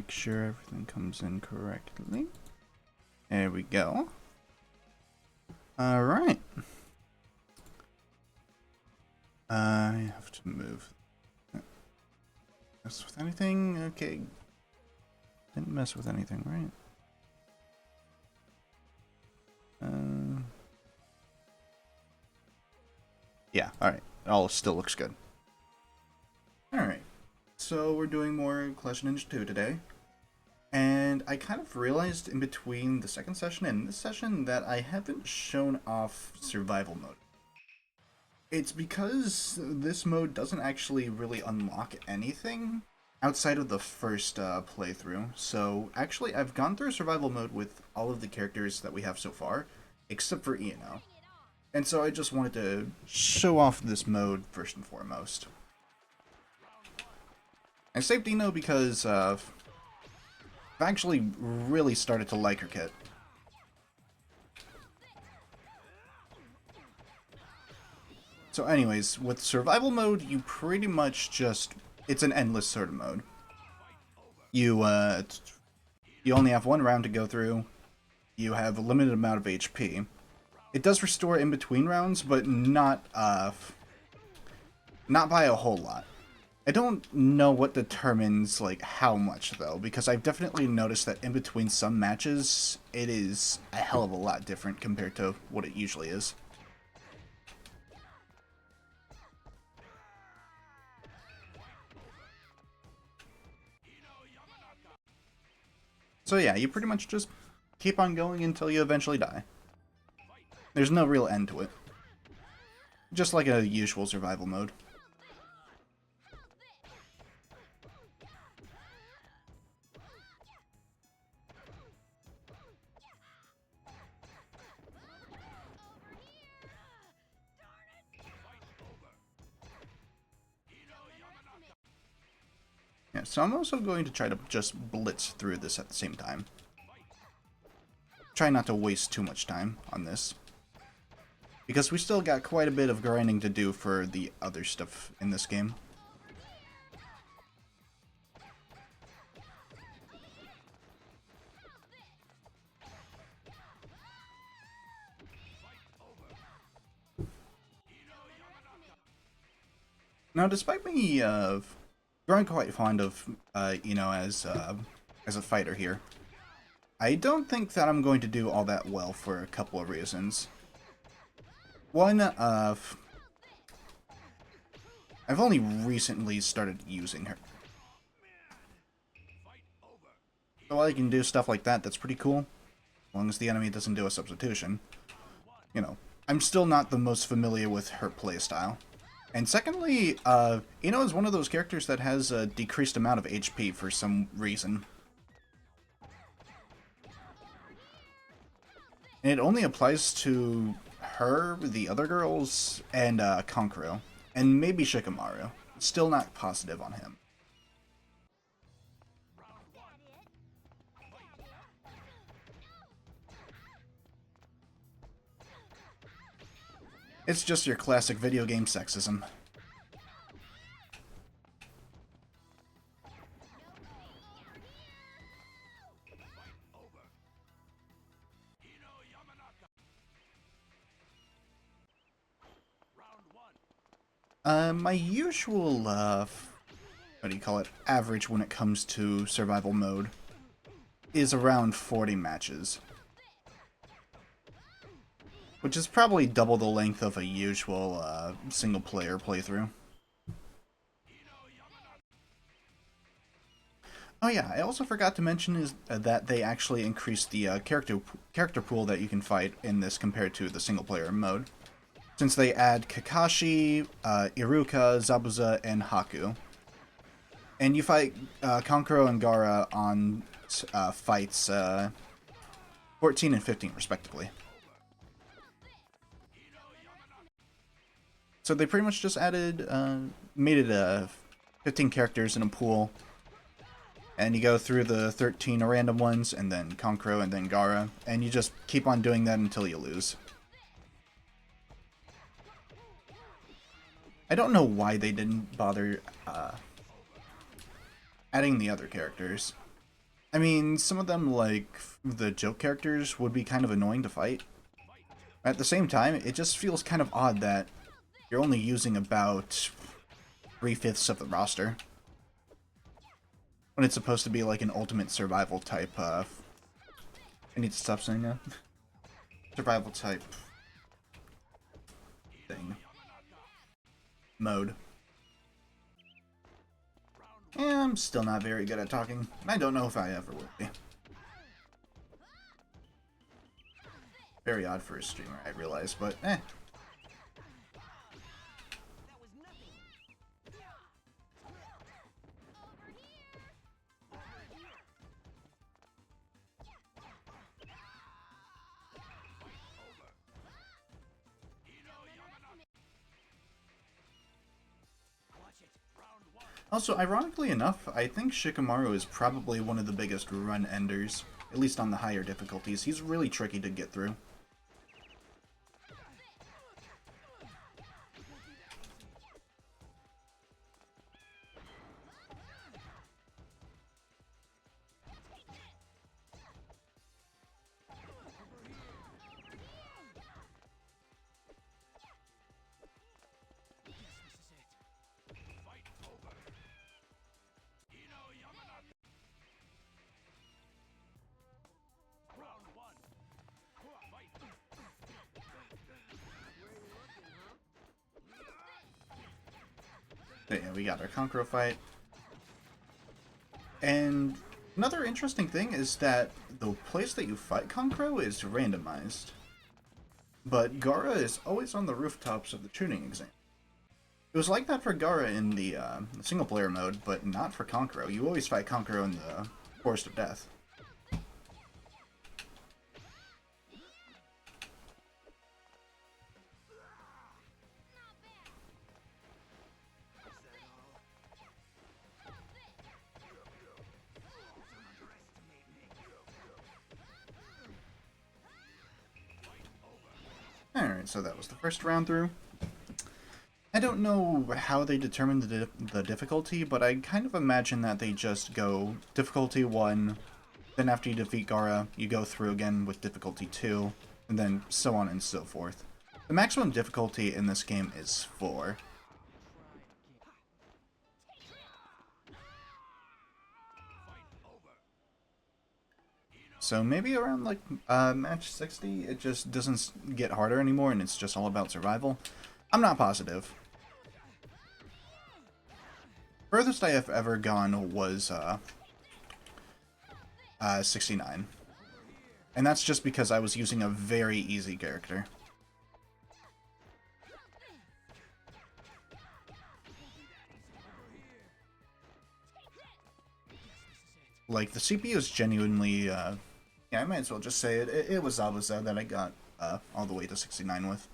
make sure everything comes in correctly. There we go. Alright. I have to move. Mess with anything? Okay. Didn't mess with anything, right? Yeah, alright. It all still looks good. Alright. So we're doing more Clash of Ninja 2 today. And I kind of realized in between the second session and this session that I haven't shown off survival mode. It's because this mode doesn't actually really unlock anything outside of the first playthrough. So actually I've gone through survival mode with all of the characters that we have so far, except for Eno. And so I just wanted to show off this mode first and foremost. I saved Eno because I've actually really started to like her kit. So anyways, with survival mode, you pretty much just, it's an endless sort of mode. You only have one round to go through. You have a limited amount of HP. It does restore in between rounds, but not by a whole lot. I don't know what determines like how much though, because I've definitely noticed that in between some matches, it is a hell of a lot different compared to what it usually is. So yeah, you pretty much just keep on going until you eventually die. There's no real end to it. Just like a usual survival mode. Yeah, so I'm also going to try to just blitz through this at the same time. Try not to waste too much time on this. Because we still got quite a bit of grinding to do for the other stuff in this game. Now, despite me growing quite fond of as a fighter here, I don't think that I'm going to do all that well for a couple of reasons. One, I've only recently started using her. So while I can do stuff like that, that's pretty cool. As long as the enemy doesn't do a substitution. You know, I'm still not the most familiar with her playstyle. And secondly, Eno is one of those characters that has a decreased amount of HP for some reason. And it only applies to her, the other girls, and Kankuro. And maybe Shikamaru. Still not positive on him. It's just your classic video game sexism. My usual, what do you call it, average when it comes to survival mode is around 40 matches. Which is probably double the length of a usual single-player playthrough. Oh yeah, I also forgot to mention is that they actually increased the character pool that you can fight in this compared to the single-player mode. Since they add Kakashi, Iruka, Zabuza, and Haku. And you fight Kankuro and Gaara on fights 14 and 15 respectively. So they pretty much just added, made it 15 characters in a pool. And you go through the 13 random ones, and then Kankuro, and then Gaara. And you just keep on doing that until you lose. I don't know why they didn't bother adding the other characters. I mean, some of them, like the joke characters, would be kind of annoying to fight. At the same time, it just feels kind of odd that you're only using about 3/5 of the roster. When it's supposed to be like an ultimate survival type, I need to stop saying that. Survival type thing. Mode. Yeah, I'm still not very good at talking. I don't know if I ever will be. Very odd for a streamer, I realize, but eh. Also, ironically enough, I think Shikamaru is probably one of the biggest run enders, at least on the higher difficulties. He's really tricky to get through. But yeah, we got our Kankuro fight. And another interesting thing is that the place that you fight Kankuro is randomized. But Gaara is always on the rooftops of the tuning exam. It was like that for Gaara in the single-player mode, but not for Kankuro. You always fight Kankuro in the Forest of Death. Alright, so that was the first round through. I don't know how they determine the difficulty, but I kind of imagine that they just go difficulty 1, then after you defeat Gaara, you go through again with difficulty 2, and then so on and so forth. The maximum difficulty in this game is 4. So maybe around like match 60, it just doesn't get harder anymore and it's just all about survival. I'm not positive. Furthest I have ever gone was 69. And that's just because I was using a very easy character. Like, the CPU is genuinely, yeah, I might as well just say it. It was Zabuza that I got all the way to 69 with.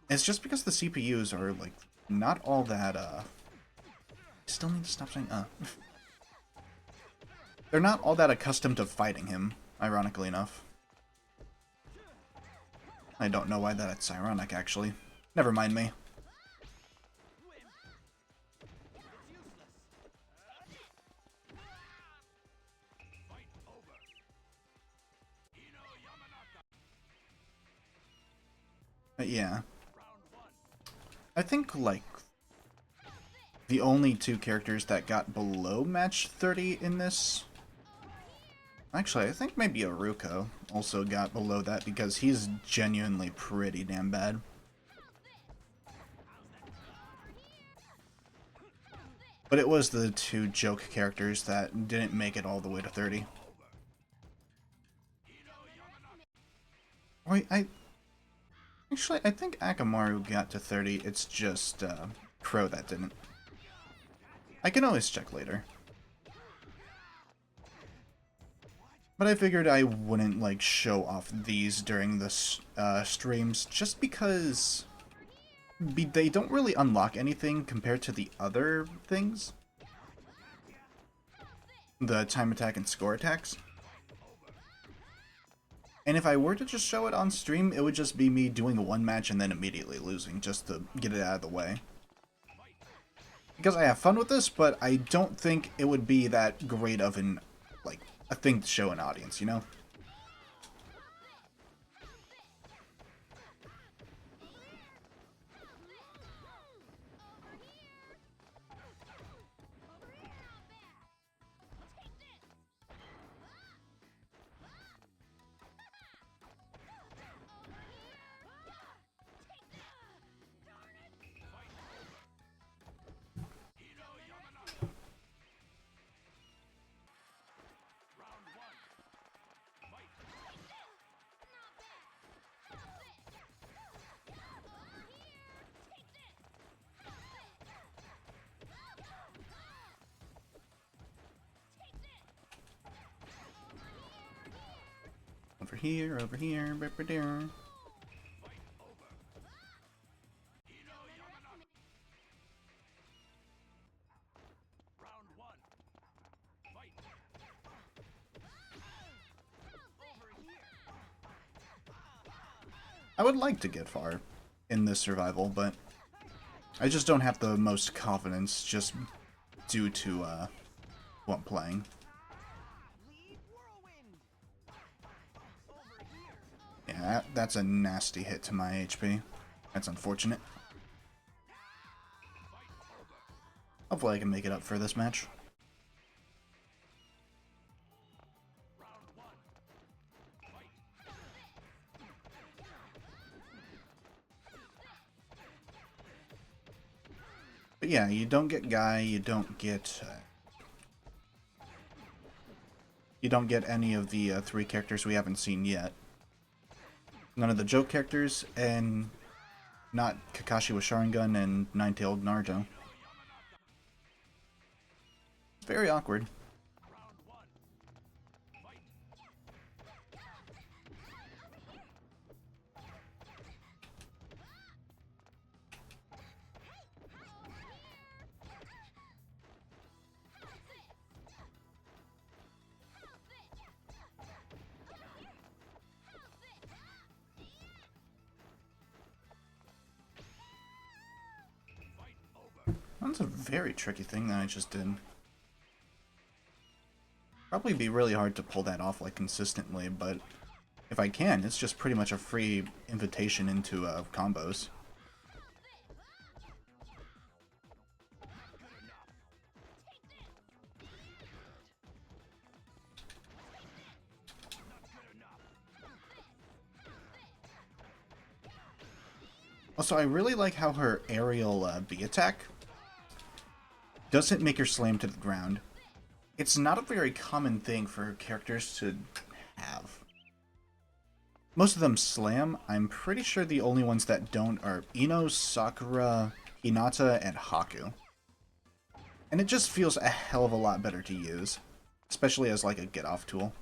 It's just because the CPUs are, like, not all that, I still need to stop saying, They're not all that accustomed to fighting him, ironically enough. I don't know why that's ironic, actually. Never mind me. But yeah. I think, like, the only two characters that got below match 30 in this... Actually, I think maybe Aruko also got below that because he's genuinely pretty damn bad. But it was the two joke characters that didn't make it all the way to 30. Wait, Actually, I think Akamaru got to 30, it's just, Crow that didn't. I can always check later. But I figured I wouldn't, like, show off these during the streams, just because they don't really unlock anything compared to the other things. The time attack and score attacks. And if I were to just show it on stream, it would just be me doing one match and then immediately losing, just to get it out of the way. Because I have fun with this, but I don't think it would be that great of an like a thing to show an audience, you know? Over here, there. I would like to get far in this survival, but I just don't have the most confidence just due to what I'm playing. Yeah, that's a nasty hit to my HP. That's unfortunate. Hopefully I can make it up for this match. But yeah, you don't get Guy, you don't get any of the 3 characters we haven't seen yet. None of the joke characters, and not Kakashi with Sharingan and Nine-Tailed Naruto. It's very awkward. That's a very tricky thing that I just did. Probably be really hard to pull that off like consistently, but if I can, it's just pretty much a free invitation into combos. Also, I really like how her aerial B attack doesn't make her slam to the ground. It's not a very common thing for characters to have. Most of them slam. I'm pretty sure the only ones that don't are Ino, Sakura, Hinata, and Haku. And it just feels a hell of a lot better to use, especially as like a get-off tool.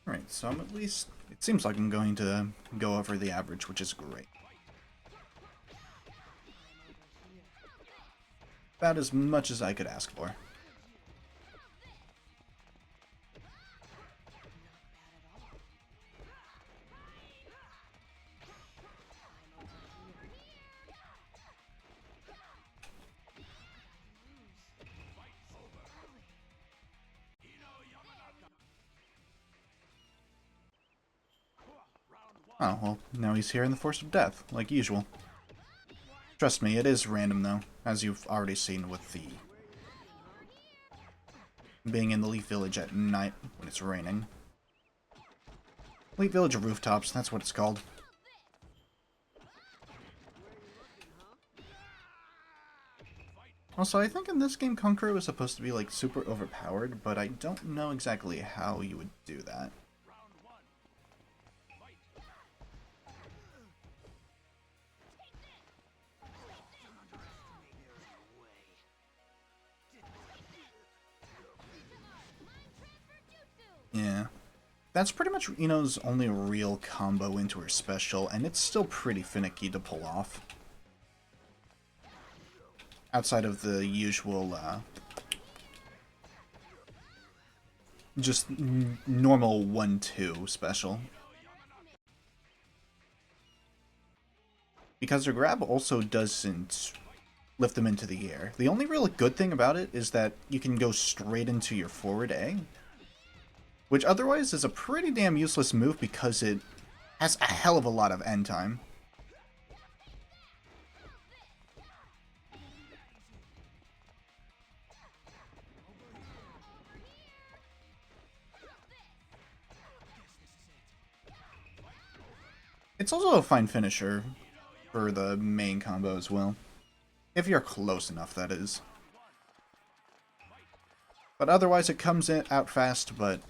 Alright, so I'm at least... It seems like I'm going to go over the average, which is great. About as much as I could ask for. Oh, well, now he's here in the Force of Death, like usual. Trust me, it is random, though, as you've already seen with the... being in the Leaf Village at night when it's raining. Leaf Village rooftops, that's what it's called. Also, I think in this game, Kankuro is supposed to be, like, super overpowered, but I don't know exactly how you would do that. Yeah. That's pretty much Ino's only real combo into her special, and it's still pretty finicky to pull off. Outside of the usual, just normal 1-2 special. Because her grab also doesn't lift them into the air. The only real good thing about it is that you can go straight into your forward A, which otherwise is a pretty damn useless move because it has a hell of a lot of end time. It's also a fine finisher for the main combo as well. If you're close enough, that is. But otherwise it comes out fast, but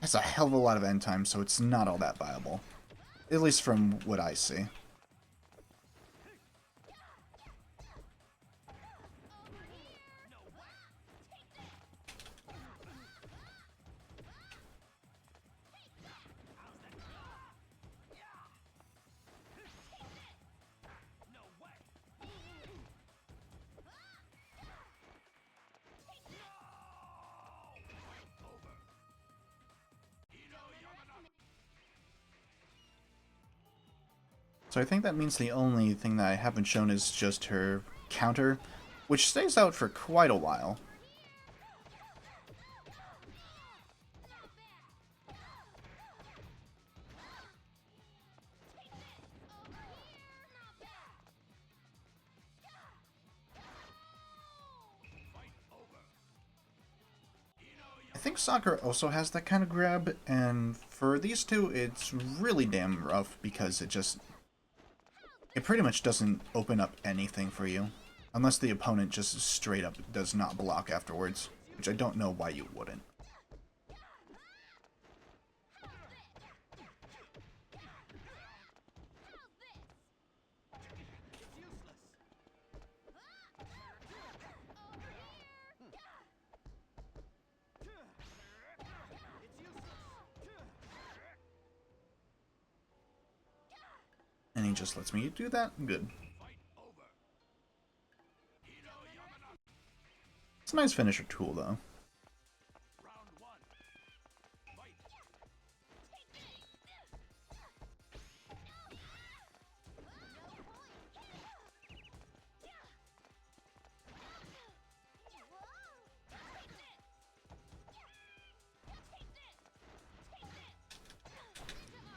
has a hell of a lot of end time, so it's not all that viable. At least from what I see. So I think that means the only thing that I haven't shown is just her counter, which stays out for quite a while. I think Sakura also has that kind of grab, and for these two, it's really damn rough because it pretty much doesn't open up anything for you. Unless the opponent just straight up does not block afterwards, which I don't know why you wouldn't. And he just lets me do that? Good. It's a nice finisher tool, though.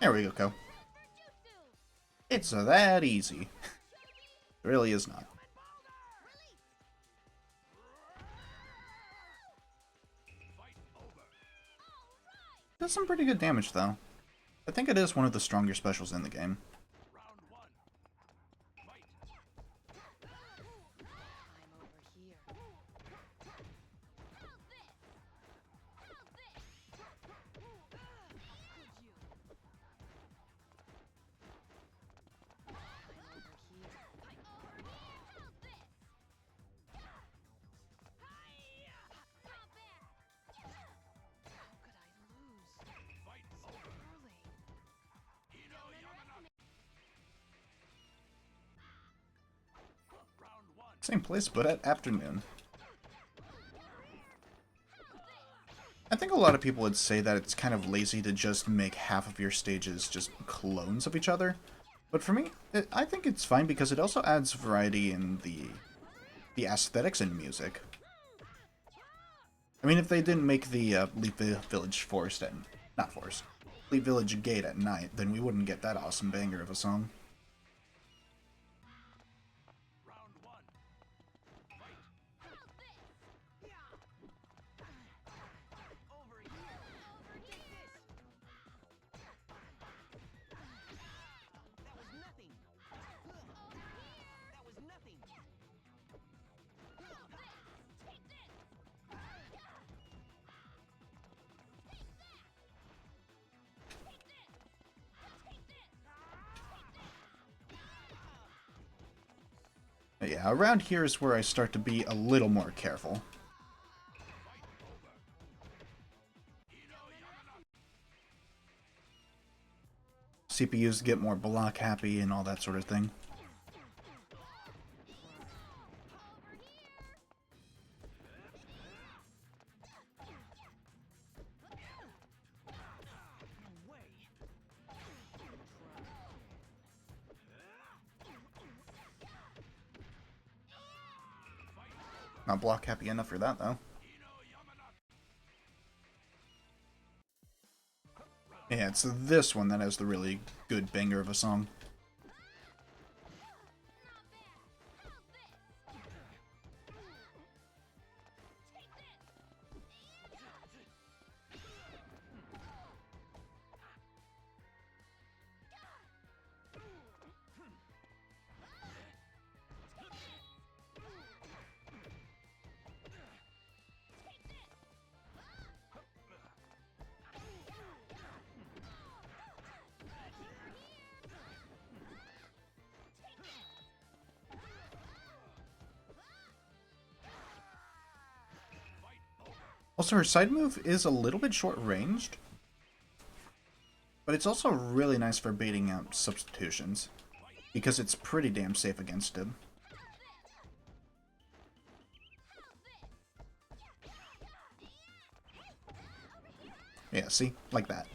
There we go. It's that easy. It really is not. Does some pretty good damage, though. I think it is one of the stronger specials in the game. Same place, but at afternoon. I think a lot of people would say that it's kind of lazy to just make half of your stages just clones of each other. But for me, I think it's fine because it also adds variety in the aesthetics and music. I mean, if they didn't make the Leap Village Forest at... not Forest. Leap Village Gate at night, then we wouldn't get that awesome banger of a song. But yeah, around here is where I start to be a little more careful. CPUs get more block happy and all that sort of thing. Not block happy enough for that, though. Yeah, it's this one that has the really good banger of a song. Also, her side move is a little bit short-ranged, but it's also really nice for baiting out substitutions, because it's pretty damn safe against him. Yeah, see? Like that.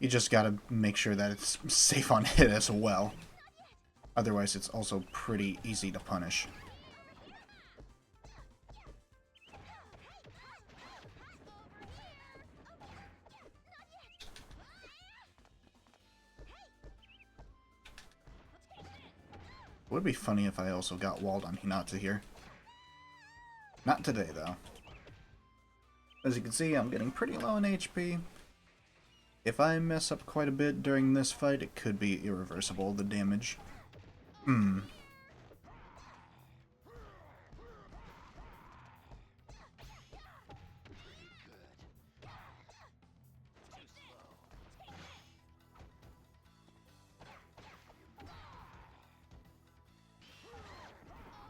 You just gotta make sure that it's safe on hit as well. Otherwise, it's also pretty easy to punish. It would be funny if I also got walled on Hinata here. Not today, though. As you can see, I'm getting pretty low in HP. If I mess up quite a bit during this fight, it could be irreversible, the damage.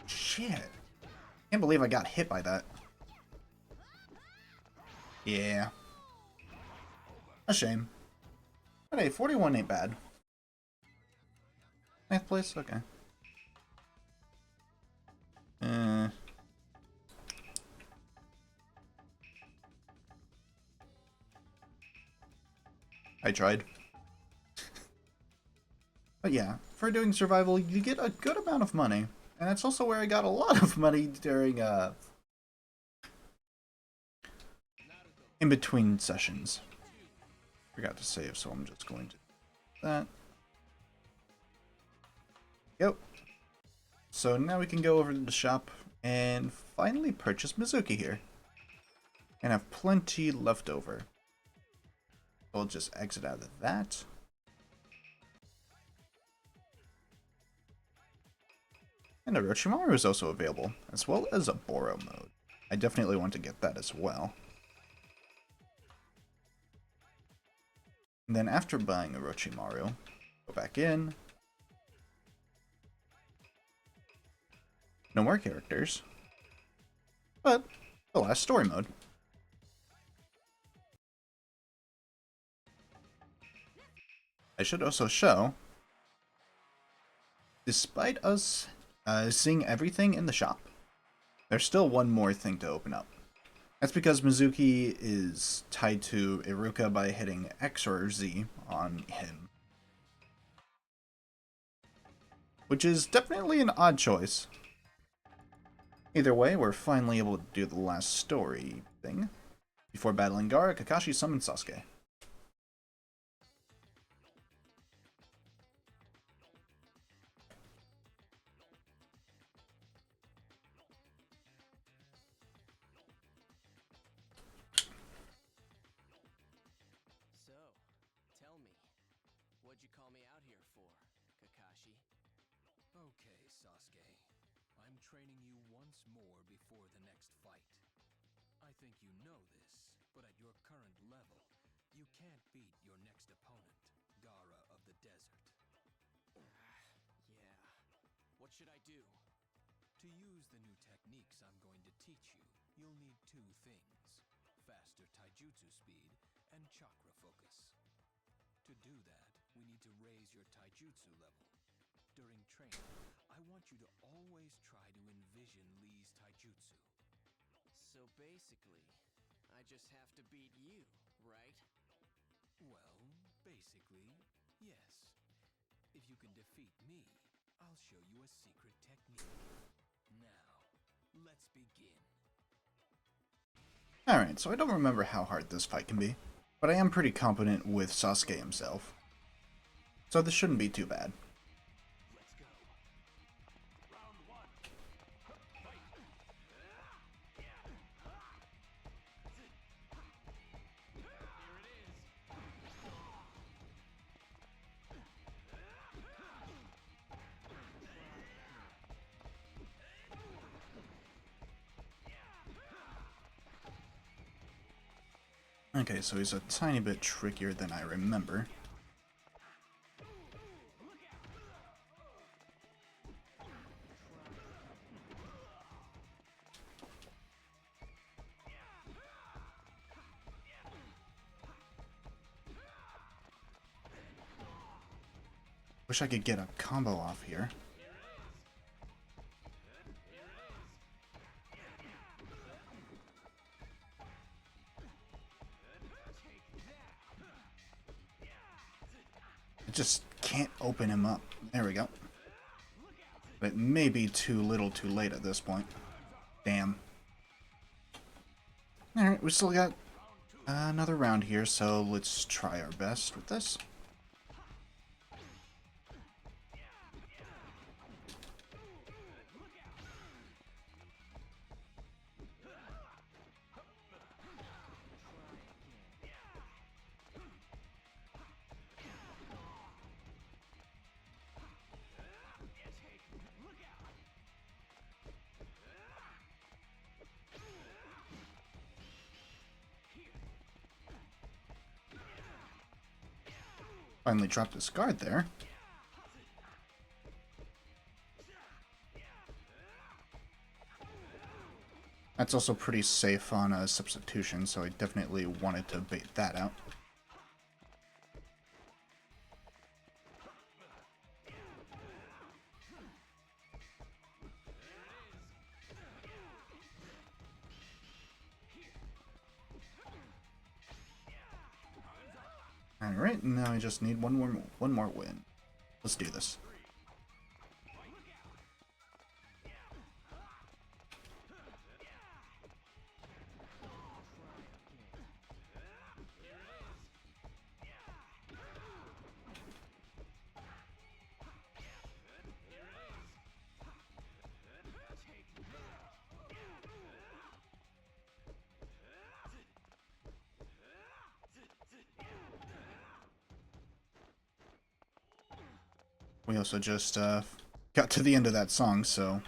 Shit. Can't believe I got hit by that. Yeah. A shame. But hey, 41 ain't bad. 9th place? Okay. I tried. But yeah, for doing survival, you get a good amount of money. And that's also where I got a lot of money during, in between sessions. Forgot to save, so I'm just going to do that. Yep. So now we can go over to the shop and finally purchase Mizuki here. And have plenty left over. We'll just exit out of that. And Orochimaru is also available, as well as a Boro mode. I definitely want to get that as well. And then after buying Orochimaru, go back in. No more characters. But the last story mode. I should also show, despite us seeing everything in the shop, there's still one more thing to open up. That's because Mizuki is tied to Iruka by hitting X or Z on him. Which is definitely an odd choice. Either way, we're finally able to do the last story thing. Before battling Gaara, Kakashi summons Sasuke. So, tell me, what'd you call me out here for, Kakashi? Okay, Sasuke. I'm training you once more before the next fight. I think you know this, but at your current level, you can't beat your next opponent, Gaara of the Desert. Yeah. What should I do? To use the new techniques I'm going to teach you, you'll need two things: faster taijutsu speed and chakra focus. To do that, we need to raise your taijutsu level. During training, I want you to always try to envision Lee's taijutsu. So basically, I just have to beat you, right? Well, basically, yes. If you can defeat me, I'll show you a secret technique. Now, let's begin. Alright, so I don't remember how hard this fight can be, but I am pretty competent with Sasuke himself. So this shouldn't be too bad. Let's go. Round one. Fight. Here it is. Okay, so he's a tiny bit trickier than I remember. Wish I could get a combo off here. I just can't open him up. There we go. But it may be too little too late at this point. Damn. Alright, we still got another round here, so let's try our best with this. Finally dropped his guard there. That's also pretty safe on a substitution, so I definitely wanted to bait that out. Alright, now I just need one more win. Let's do this. We also just got to the end of that song, so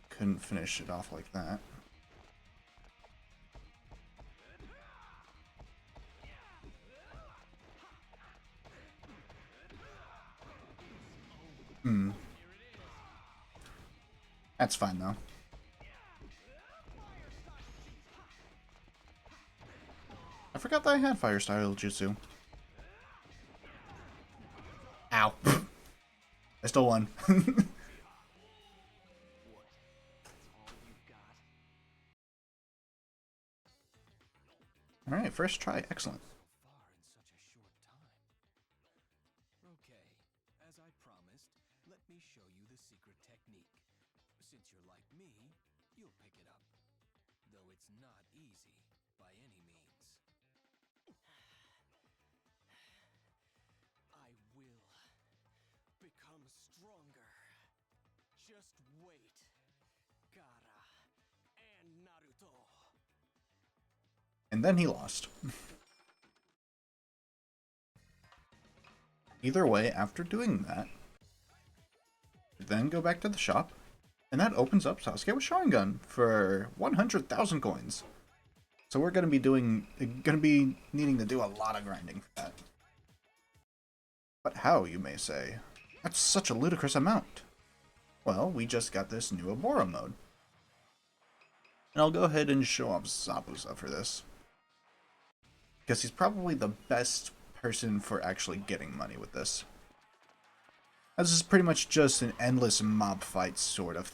couldn't finish it off like that. That's fine though. I forgot that I had Fire Style Jutsu. Ow. I still won. Alright, first try. Excellent. So far in such a short time. Okay, as I promised, let me show you the secret technique. Since you're like me, you'll pick it up. Though it's not easy by any means. I will become stronger. Just wait, Gaara and Naruto. And then he lost. Either way, after doing that, then go back to the shop, and that opens up Sasuke with Sharingan for 100,000 coins. So we're gonna be needing to do a lot of grinding for that. But how, you may say? That's such a ludicrous amount. Well, we just got this new Abora mode. And I'll go ahead and show off Zabuza for this. Because he's probably the best person for actually getting money with this. This is pretty much just an endless mob fight sort of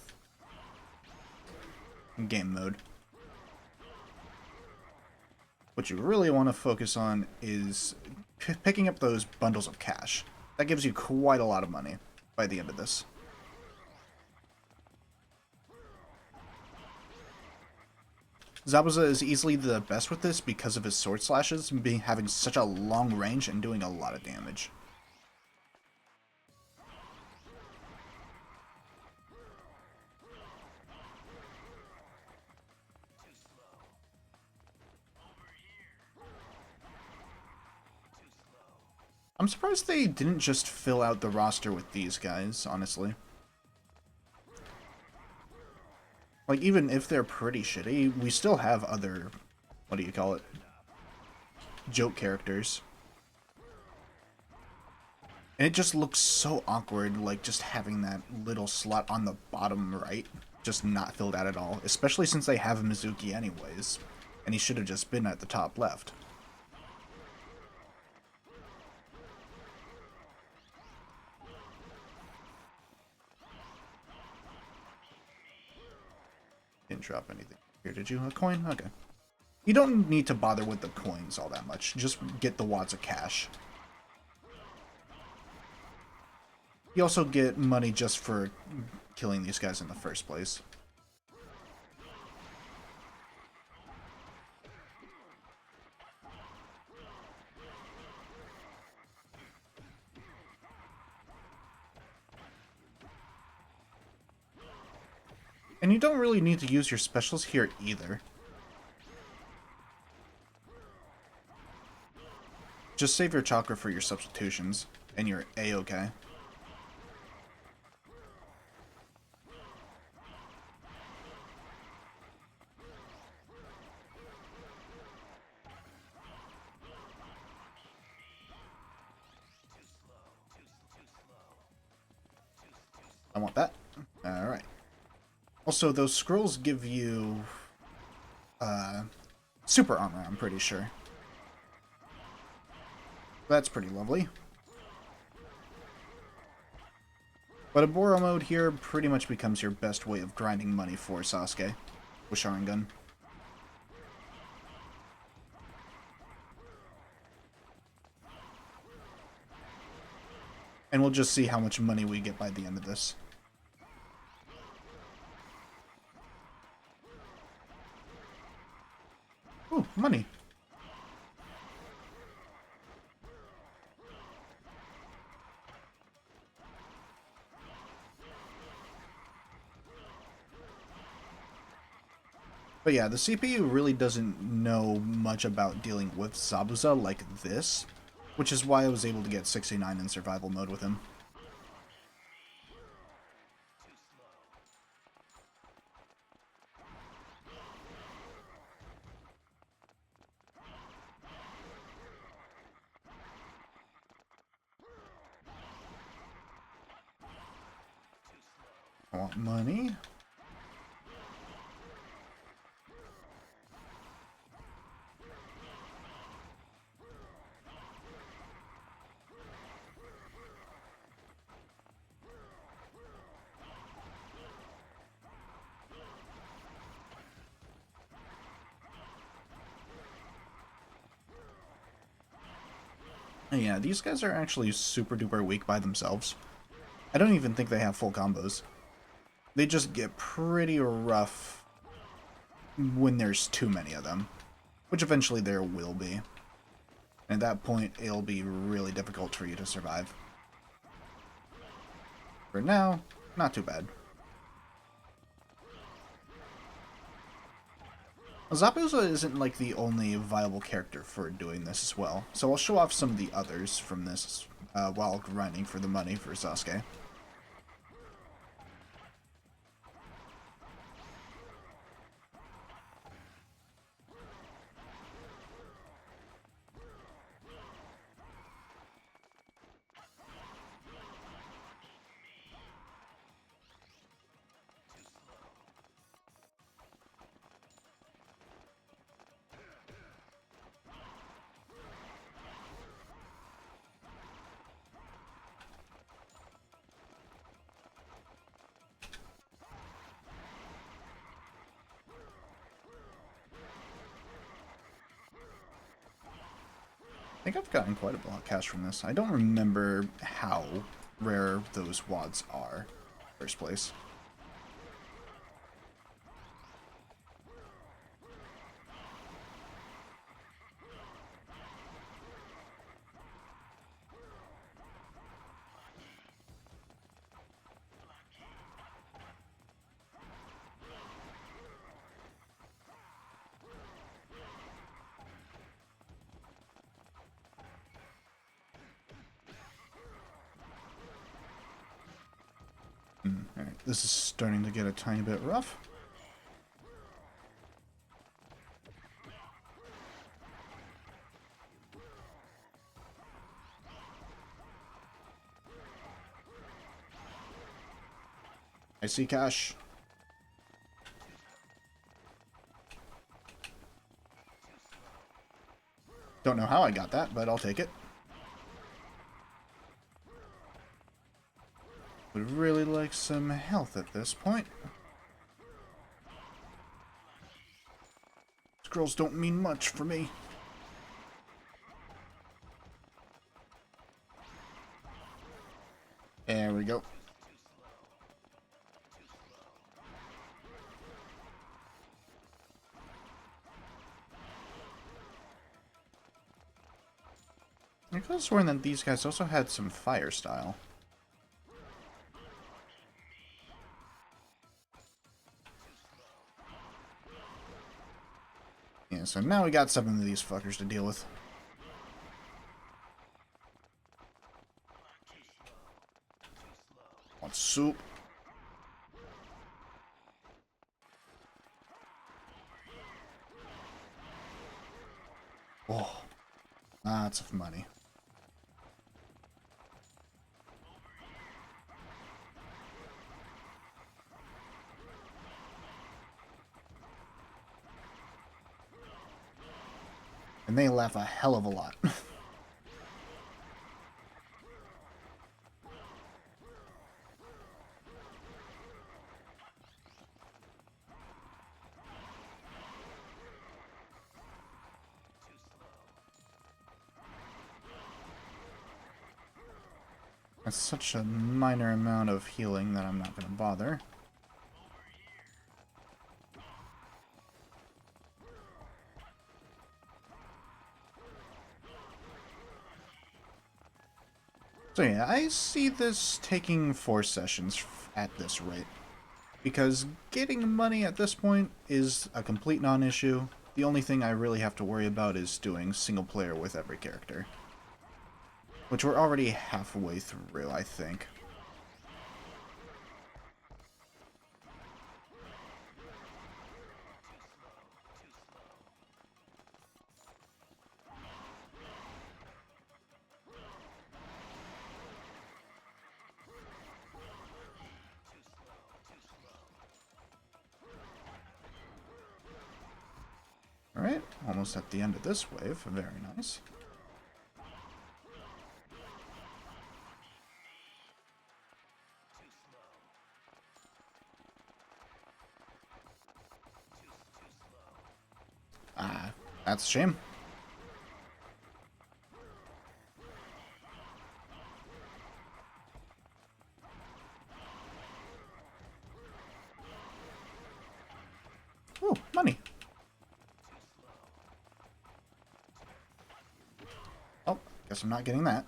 game mode. What you really want to focus on is picking up those bundles of cash. That gives you quite a lot of money by the end of this. Zabuza is easily the best with this because of his sword slashes having such a long range and doing a lot of damage. I'm surprised they didn't just fill out the roster with these guys, honestly. Like, even if they're pretty shitty, we still have other, what do you call it, joke characters. And it just looks so awkward, like, just having that little slot on the bottom right just not filled out at all, especially since they have Mizuki anyways, and he should have just been at the top left. Didn't drop anything here, did you? A coin? Okay. You don't need to bother with the coins all that much. Just get the wads of cash. You also get money just for killing these guys in the first place. And you don't really need to use your specials here either. Just save your chakra for your substitutions, and you're A-okay. I want that. Alright. Also, those scrolls give you super armor, I'm pretty sure. That's pretty lovely. But a Boro mode here pretty much becomes your best way of grinding money for Sasuke with Sharingan. And we'll just see how much money we get by the end of this. Ooh, money. But yeah, the CPU really doesn't know much about dealing with Zabuza like this, which is why I was able to get 69 in survival mode with him. I want money. Yeah, these guys are actually super duper weak by themselves. I don't even think they have full combos. They just get pretty rough when there's too many of them, which eventually there will be. And at that point, it'll be really difficult for you to survive. For now, not too bad. Zabuza isn't like the only viable character for doing this as well, so I'll show off some of the others from this while grinding for the money for Sasuke. think I've gotten quite a lot of cash from this. I don't remember how rare those wads are, first place. Alright, this is starting to get a tiny bit rough. I see cash. Don't know how I got that, but I'll take it. Would really like some health at this point. Scrolls don't mean much for me. There we go. I could have sworn that these guys also had some fire style. Yeah, so now we got some of these fuckers to deal with. Want soup? Oh, lots of money. And they laugh a hell of a lot. That's such a minor amount of healing that I'm not going to bother. So yeah, I see this taking 4 sessions at this rate. Because getting money at this point is a complete non-issue. The only thing I really have to worry about is doing single player with every character. Which we're already halfway through, I think. Alright, almost at the end of this wave. Very nice. Ah, that's a shame. Ooh, money. Oh, guess I'm not getting that.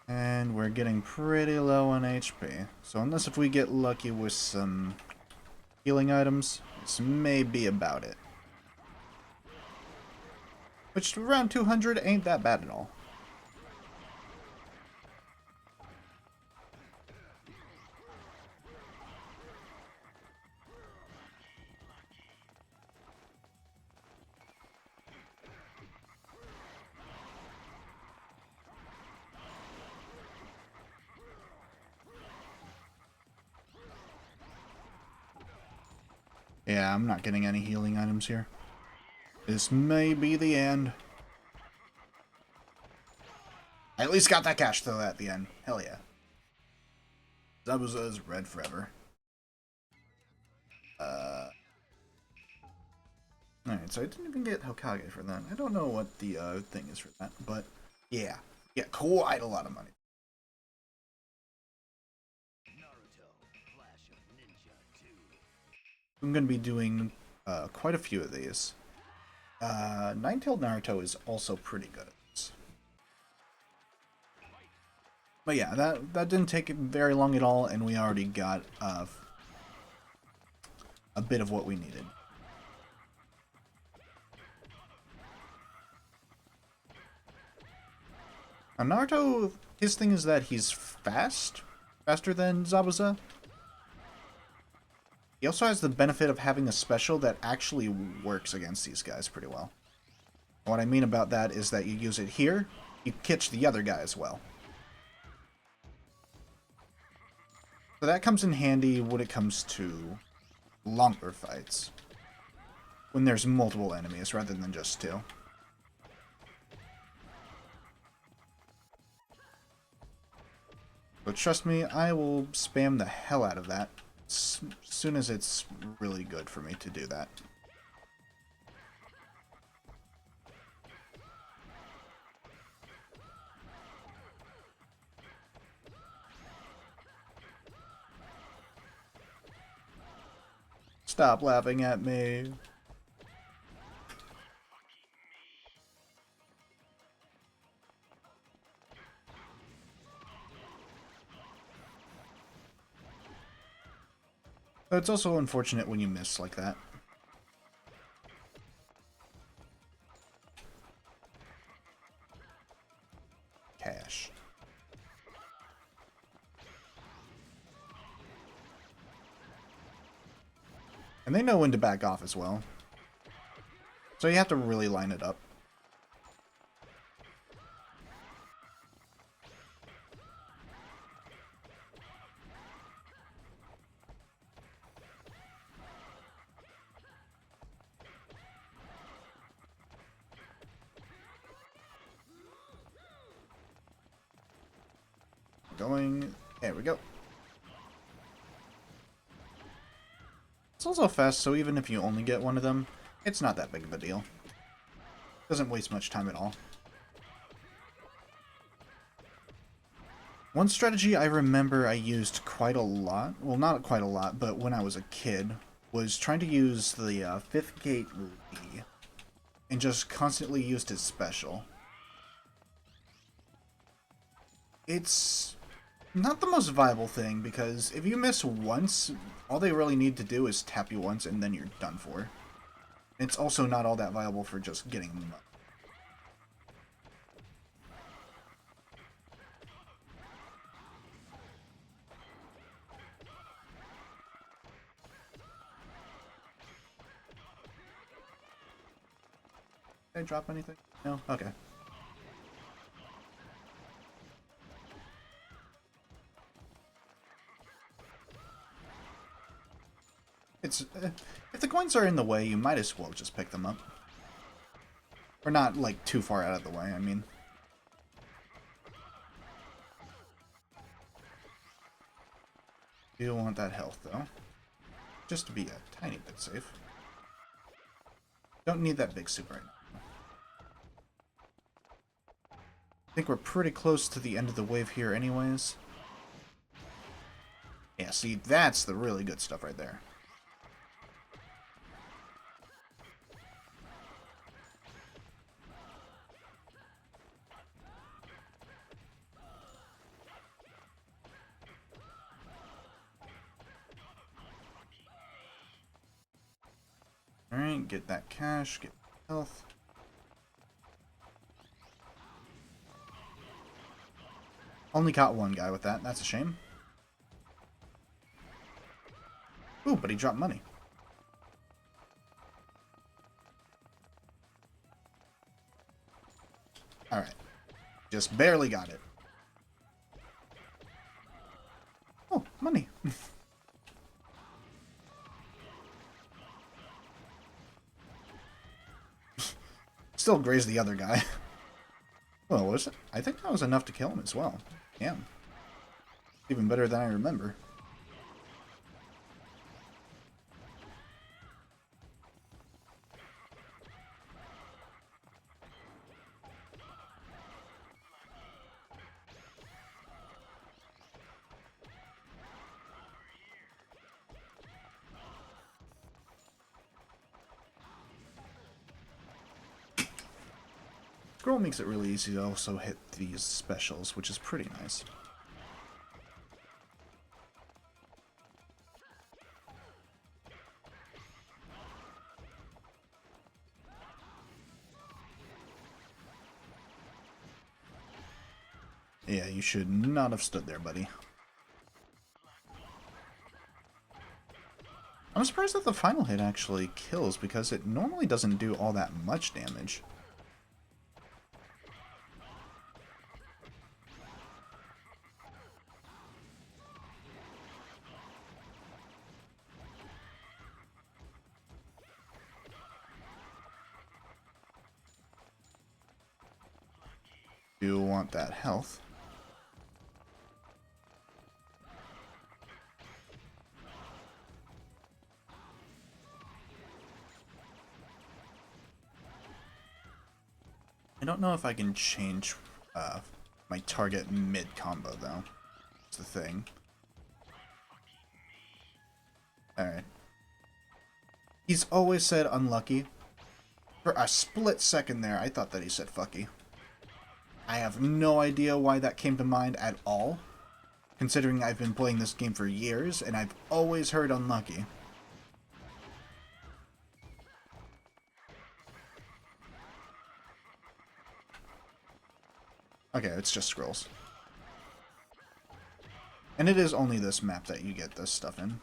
And we're getting pretty low on HP. So unless if we get lucky with some healing items, this may be about it. Which around 200 ain't that bad at all. Yeah, I'm not getting any healing items here. This may be the end. I at least got that cash, though, at the end. Hell yeah. Zabuza's red forever. Alright, so I didn't even get Hokage for that. I don't know what the thing is for that, but yeah. Yeah, quite a lot of money. Naruto, Flash of Ninja 2. I'm going to be doing quite a few of these. Nine-tailed Naruto is also pretty good at this. But yeah, that didn't take very long at all, and we already got a bit of what we needed. Now, Naruto, his thing is that he's faster than Zabuza. He also has the benefit of having a special that actually works against these guys pretty well. What I mean about that is that you use it here, you catch the other guy as well. So that comes in handy when it comes to longer fights. When there's multiple enemies rather than just two. But trust me, I will spam the hell out of that as soon as it's really good for me to do that. Stop laughing at me. It's also unfortunate when you miss like that. Cash. And they know when to back off as well. So you have to really line it up. Going... There we go. It's also fast, so even if you only get one of them, it's not that big of a deal. Doesn't waste much time at all. One strategy I remember I used quite a lot, well not quite a lot, but when I was a kid, was trying to use the 5th Gate Lee, and just constantly used his special. It's not the most viable thing, because if you miss once, all they really need to do is tap you once and then you're done for. It's also not all that viable for just getting them up. Did I drop anything? No? Okay. It's if the coins are in the way, you might as well just pick them up. Or not, like, too far out of the way, I mean. You want that health, though. Just to be a tiny bit safe. Don't need that big soup right now. I think we're pretty close to the end of the wave here anyways. Yeah, see, that's the really good stuff right there. Alright, get that cash, get health. Only caught one guy with that, that's a shame. Ooh, but he dropped money. Alright. Just barely got it. Oh, money. Still grazed the other guy. Well, was it? I think that was enough to kill him as well. Damn. Even better than I remember. Scroll makes it really easy to also hit these specials, which is pretty nice. Yeah, you should not have stood there, buddy. I'm surprised that the final hit actually kills, because it normally doesn't do all that much damage. Do want that health. I don't know if I can change my target mid-combo, though. That's the thing. Alright. He's always said unlucky. For a split second there, I thought that he said fucky. I have no idea why that came to mind at all, considering I've been playing this game for years, and I've always heard unlucky. Okay, it's just scrolls. And it is only this map that you get this stuff in.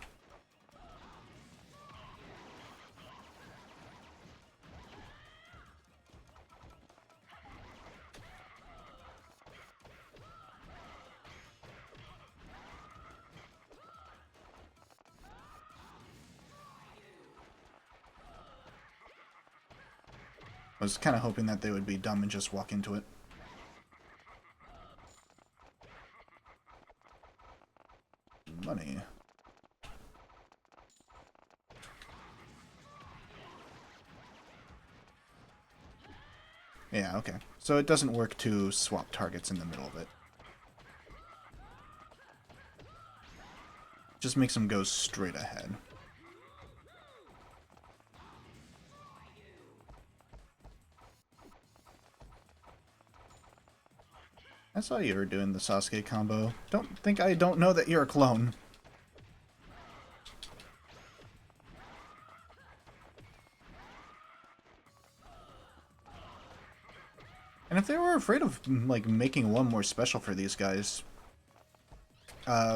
I was kind of hoping that they would be dumb and just walk into it. Money. Yeah, okay. So it doesn't work to swap targets in the middle of it. Just makes them go straight ahead. I saw you were doing the Sasuke combo. Don't think I don't know that you're a clone. And if they were afraid of, like, making one more special for these guys,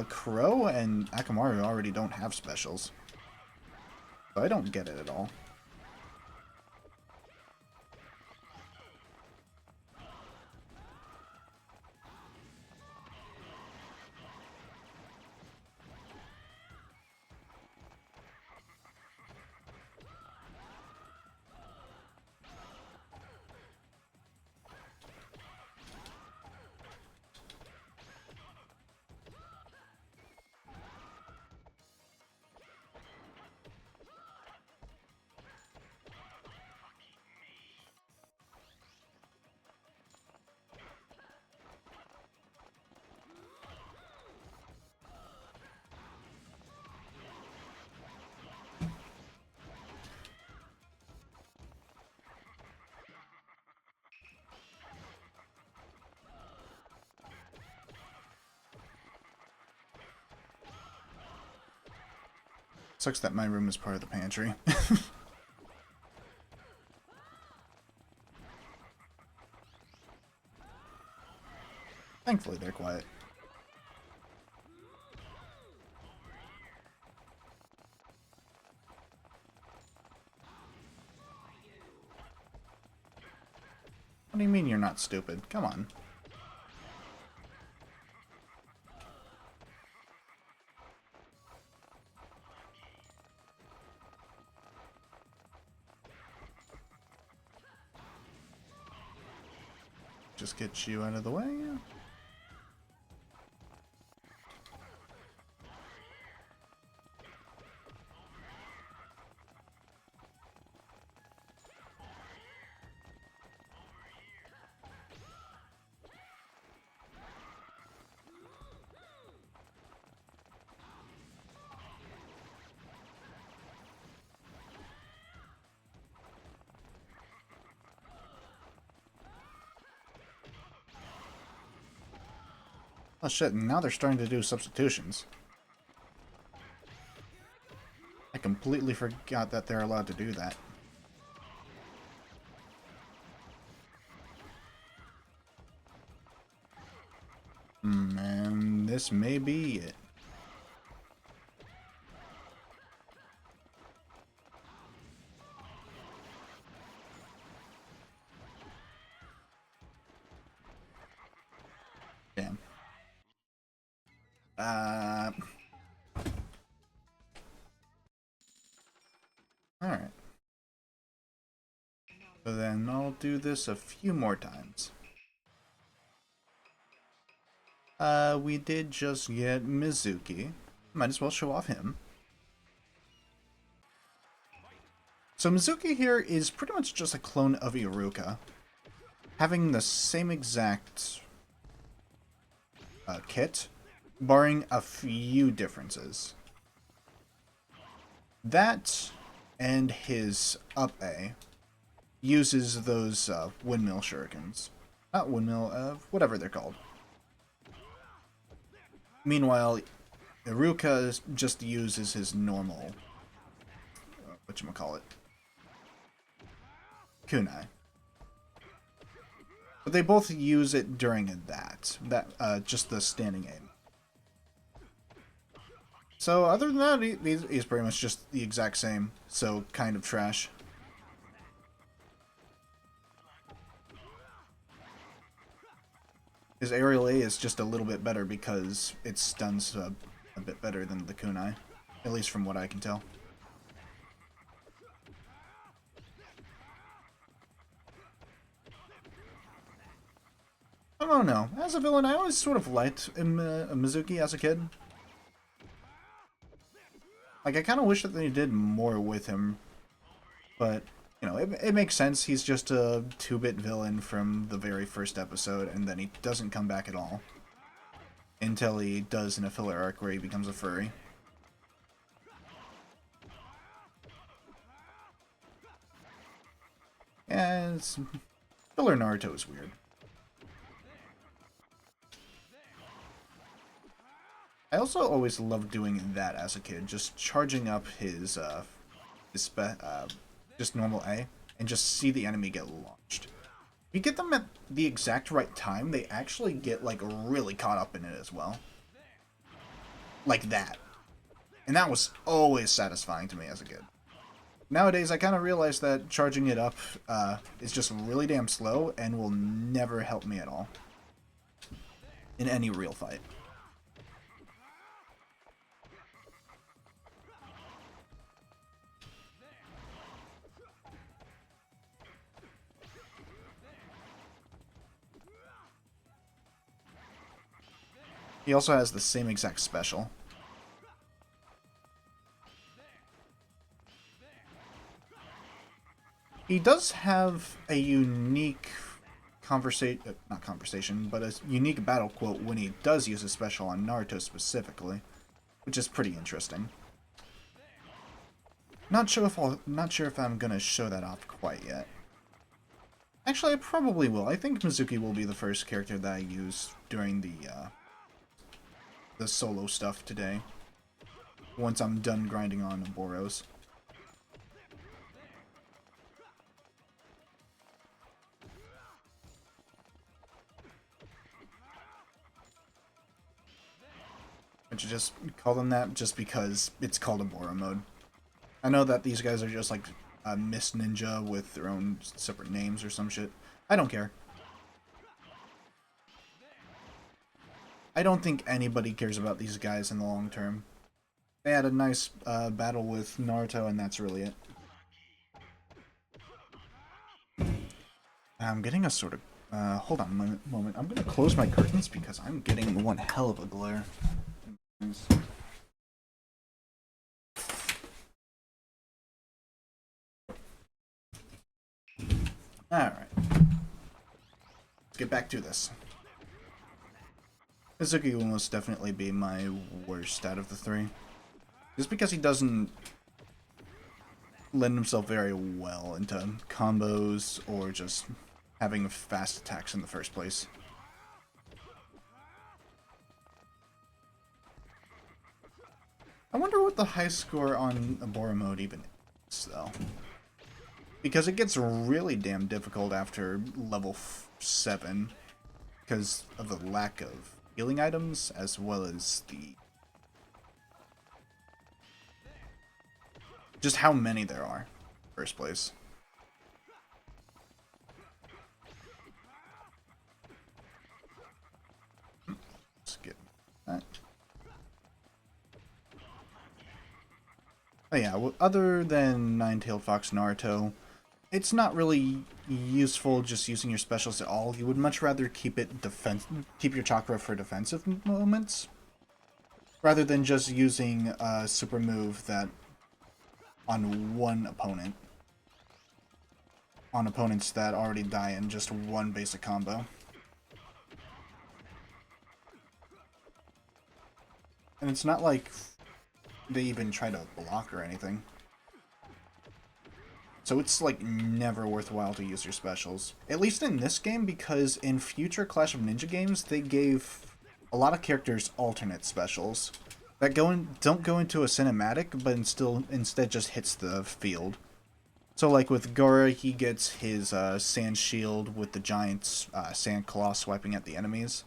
Crow and Akamaru already don't have specials. So I don't get it at all. Sucks that my room is part of the pantry. Thankfully, they're quiet. What do you mean you're not stupid? Come on. Just get you out of the way. Oh shit, and now they're starting to do substitutions. I completely forgot that they're allowed to do that. And this may be it. Damn. Alright. So then I'll do this a few more times. We did just get Mizuki. Might as well show off him. So Mizuki here is pretty much just a clone of Iruka, having the same exact kit, barring a few differences. That and his up A uses those windmill shurikens. Not windmill, whatever they're called. Meanwhile, Iruka just uses his normal, whatchamacallit, kunai. But they both use it during that just the standing aim. So other than that, he's pretty much just the exact same, so kind of trash. His aerial A is just a little bit better because it stuns a bit better than the kunai, at least from what I can tell. I don't know. As a villain, I always sort of liked Mizuki as a kid. Like, I kind of wish that they did more with him. But, you know, it makes sense. He's just a 2-bit villain from the very first episode, and then he doesn't come back at all. Until he does in a filler arc where he becomes a furry. Yeah, filler Naruto is weird. I also always loved doing that as a kid, just charging up his just normal A, and just see the enemy get launched. If you get them at the exact right time, they actually get, like, really caught up in it as well. Like that. And that was always satisfying to me as a kid. Nowadays, I kind of realize that charging it up is just really damn slow and will never help me at all. In any real fight. He also has the same exact special. He does have a unique not conversation, but a unique battle quote when he does use a special on Naruto specifically, which is pretty interesting. Not sure if I'm gonna show that off quite yet. Actually, I probably will. I think Mizuki will be the first character that I use during the solo stuff today. Once I'm done grinding on Boros. I should just call them that just because it's called a Boro mode. I know that these guys are just like a Mist Ninja with their own separate names or some shit. I don't care. I don't think anybody cares about these guys in the long term. They had a nice battle with Naruto, and that's really it. I'm getting a sort of... hold on a moment. I'm going to close my curtains because I'm getting one hell of a glare. Alright. Let's get back to this. Mizuki will most definitely be my worst out of the three. Just because he doesn't lend himself very well into combos or just having fast attacks in the first place. I wonder what the high score on Abora mode even is, though. Because it gets really damn difficult after level 7 because of the lack of healing items as well as the just how many there are, first place. Let's get that. Oh yeah, well, other than Nine-Tailed Fox Naruto, it's not really useful just using your specials at all. You would much rather keep keep your chakra for defensive moments, rather than just using a super move that on one opponent. On opponents that already die in just one basic combo. And it's not like they even try to block or anything. So it's like never worthwhile to use your specials. At least in this game, because in future Clash of Ninja games, they gave a lot of characters alternate specials that don't go into a cinematic, but instead just hits the field. So like with Gora, he gets his sand shield with the giant sand claw swiping at the enemies.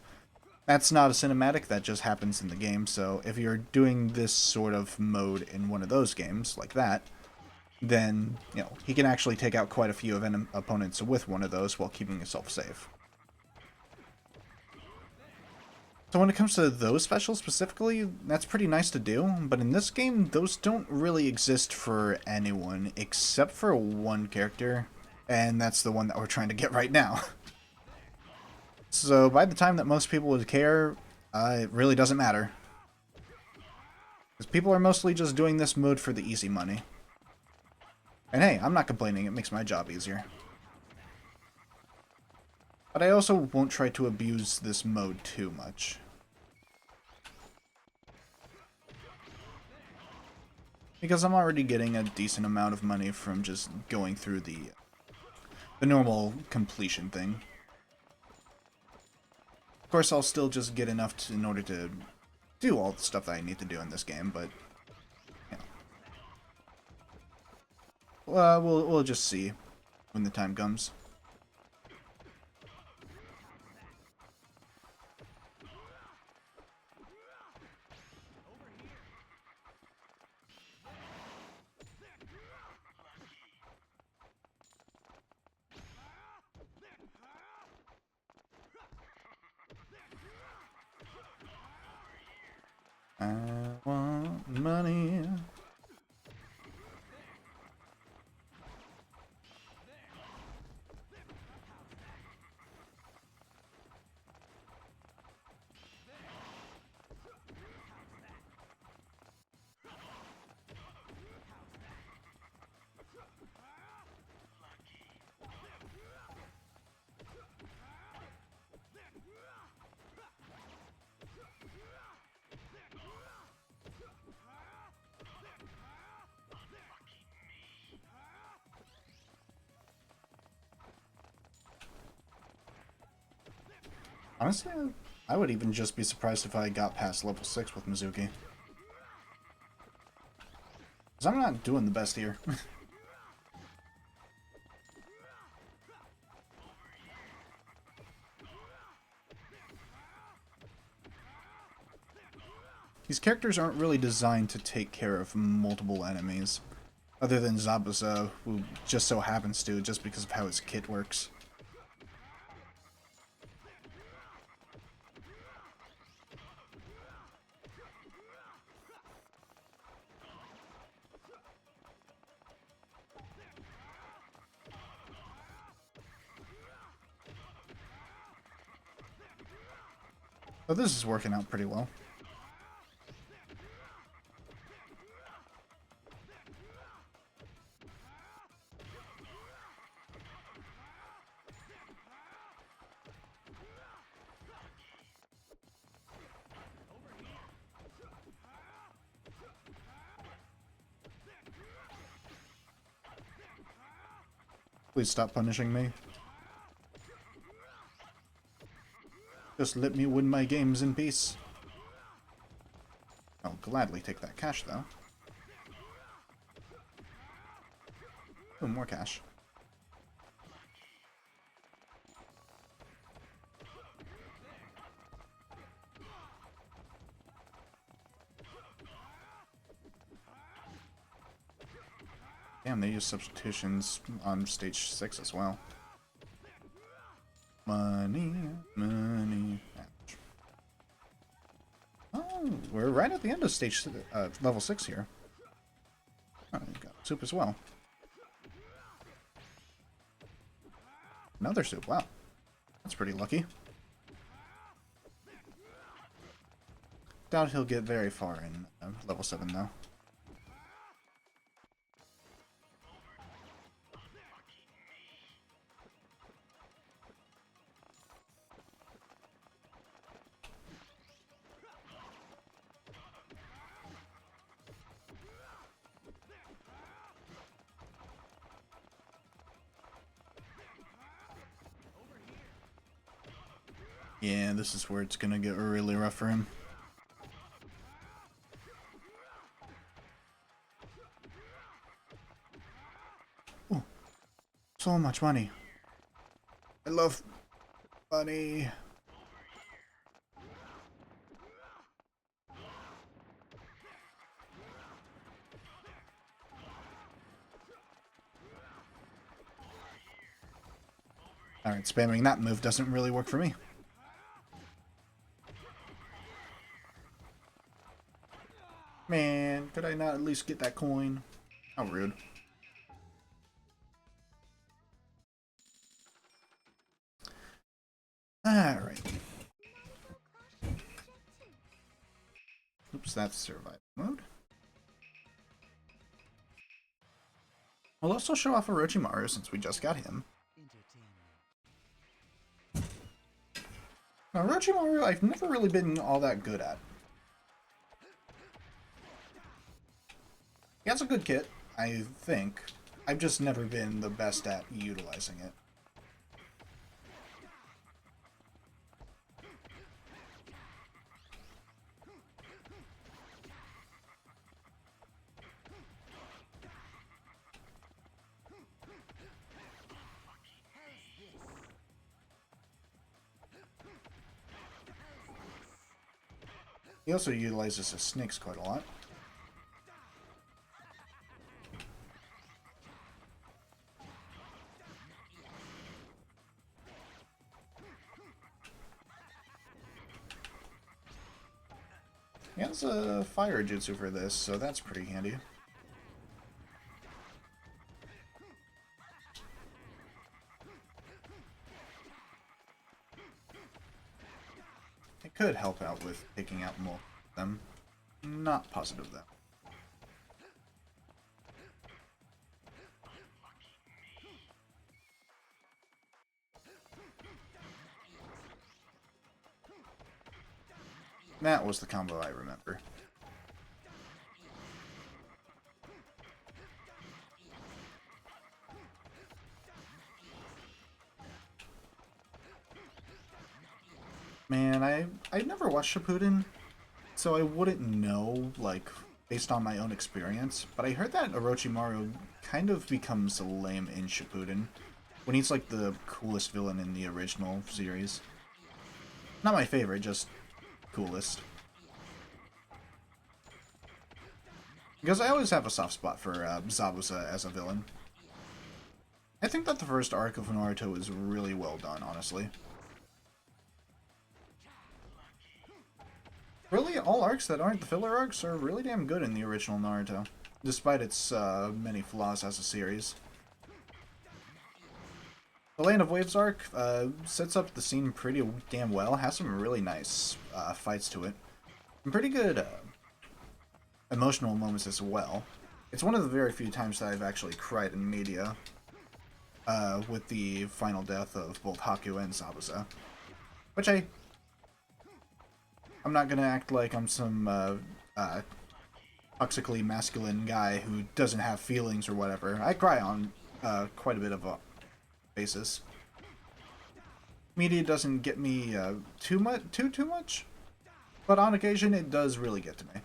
That's not a cinematic, that just happens in the game, so if you're doing this sort of mode in one of those games, like that, then, you know, he can actually take out quite a few of opponents with one of those while keeping himself safe. So when it comes to those specials specifically, that's pretty nice to do, but in this game, those don't really exist for anyone, except for one character, and that's the one that we're trying to get right now. So by the time that most people would care, it really doesn't matter. Because people are mostly just doing this mode for the easy money. And hey, I'm not complaining, it makes my job easier. But I also won't try to abuse this mode too much. Because I'm already getting a decent amount of money from just going through the normal completion thing. Of course, I'll still just get enough in order to do all the stuff that I need to do in this game, but you know. We'll just see when the time comes. I want money. Honestly, I would even just be surprised if I got past level 6 with Mizuki. Because I'm not doing the best here. These characters aren't really designed to take care of multiple enemies. Other than Zabuza, who just so happens to, just because of how his kit works. So this is working out pretty well. Please stop punishing me. Just let me win my games in peace. Oh gladly take that cash, though. Oh, more cash. Damn, they use substitutions on stage 6 as well. Money, money. Ouch. Oh, we're right at the end of stage level 6 here. Oh, we got soup as well. Another soup, wow. That's pretty lucky. Doubt he'll get very far in level 7 though. Yeah, this is where it's gonna get really rough for him. Oh, so much money. I love money. Alright, spamming that move doesn't really work for me. Man, could I not at least get that coin? How rude. Alright. Oops, that's survival mode. We'll also show off Orochimaru since we just got him. Now, Orochimaru, I've never really been all that good at. He has a good kit, I think. I've just never been the best at utilizing it. He also utilizes his snakes quite a lot. He has a fire jutsu for this, so that's pretty handy. It could help out with taking out more of them. Not positive though. That was the combo I remember. Man, I never watched Shippuden, so I wouldn't know, like, based on my own experience, but I heard that Orochimaru kind of becomes lame in Shippuden, when he's, like, the coolest villain in the original series. Not my favorite, just coolest. Because I always have a soft spot for Zabuza as a villain. I think that the first arc of Naruto is really well done, honestly. Really, all arcs that aren't the filler arcs are really damn good in the original Naruto, despite its many flaws as a series. The Land of Waves arc sets up the scene pretty damn well, has some really nice fights to it, and pretty good emotional moments as well. It's one of the very few times that I've actually cried in media with the final death of both Haku and Zabuza, which I'm not gonna act like I'm some toxically masculine guy who doesn't have feelings or whatever. I cry on quite a bit of a basis. Media doesn't get me too much, but on occasion it does really get to me.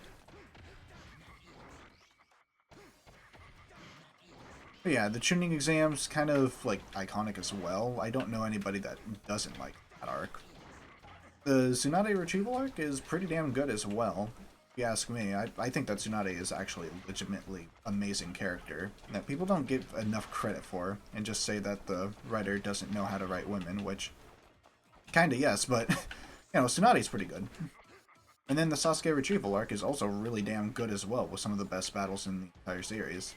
But yeah, the tuning exam's kind of like iconic as well. I don't know anybody that doesn't like that arc. The Tsunade retrieval arc is pretty damn good as well. If you ask me, I think that Tsunade is actually a legitimately amazing character that people don't give enough credit for, and just say that the writer doesn't know how to write women, which kinda yes, but you know, Tsunade's pretty good. And then the Sasuke retrieval arc is also really damn good as well, with some of the best battles in the entire series.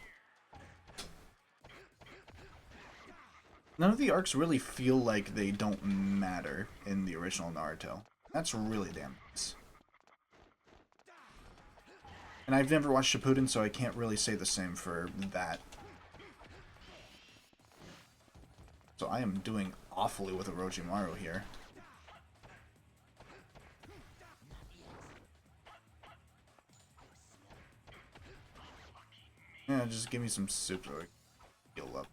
None of the arcs really feel like they don't matter in the original Naruto. That's really damn nice. And I've never watched Shippuden, so I can't really say the same for that. So I am doing awfully with Orochimaru here. Yeah, just give me some soup so I can heal up.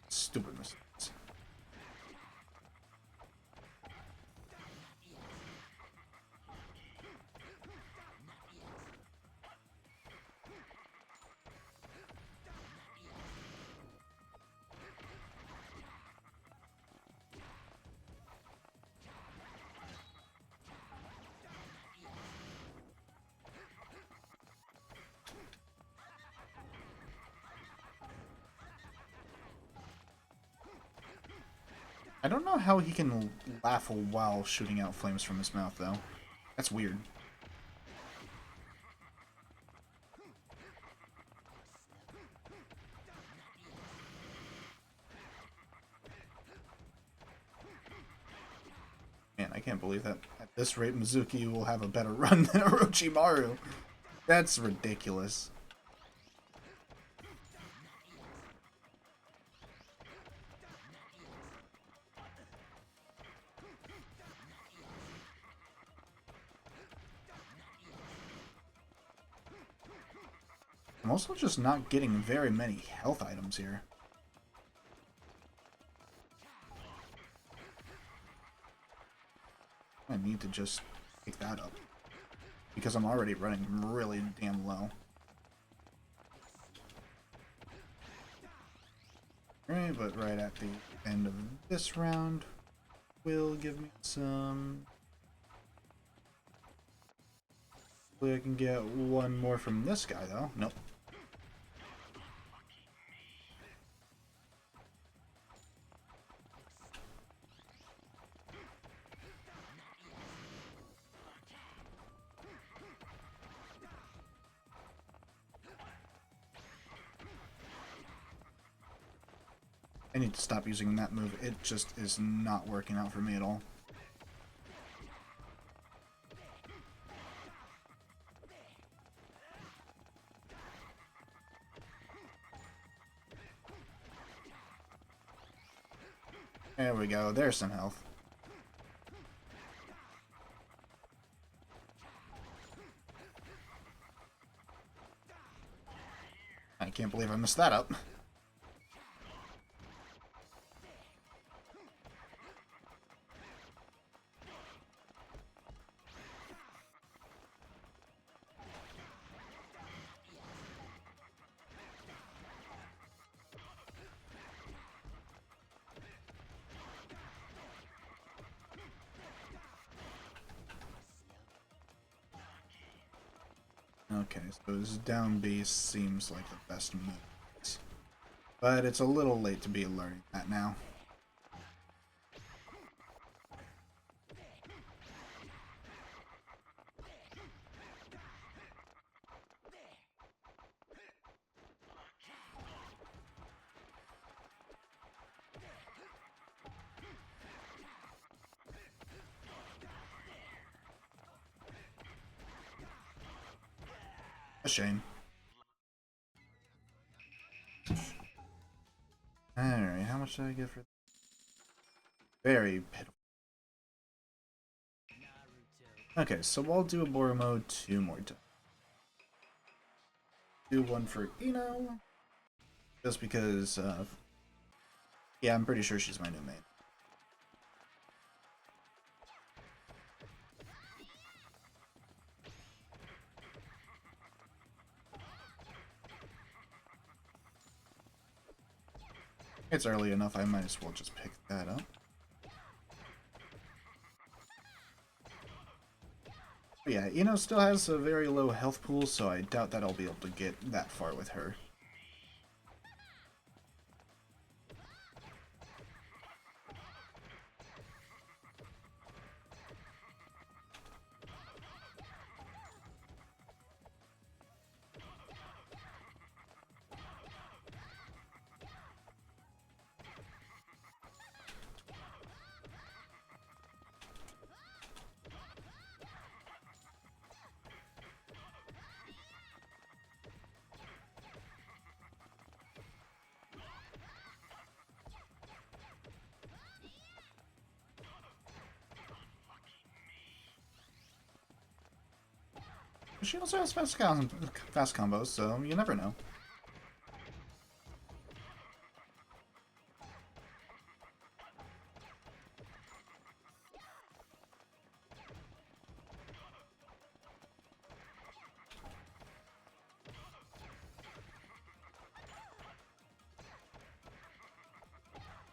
Stupid mistakes. I don't know how he can laugh while shooting out flames from his mouth, though. That's weird. Man, I can't believe that at this rate Mizuki will have a better run than Orochimaru. That's ridiculous. I'm also just not getting very many health items here. I need to just pick that up, because I'm already running really damn low. Alright, but right at the end of this round will give me some... Hopefully I can get one more from this guy, though. Nope. I need to stop using that move. It just is not working out for me at all. There we go. There's some health. I can't believe I messed that up. Okay, so his down B seems like the best move. But it's a little late to be learning that now. A shame. Alright, how much did I get for that? Very pitiful. Okay, so I'll do a Boro mode 2 more times. Do one for Ino. Just because, yeah, I'm pretty sure she's my new main. It's early enough, I might as well just pick that up. But yeah, Ino still has a very low health pool, so I doubt that I'll be able to get that far with her. She also has fast combos, so you never know.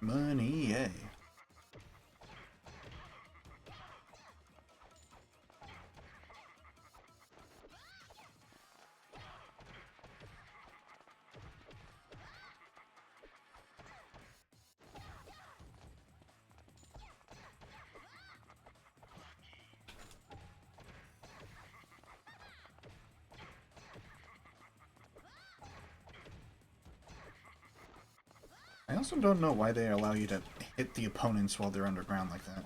Money, yay. I also don't know why they allow you to hit the opponents while they're underground like that.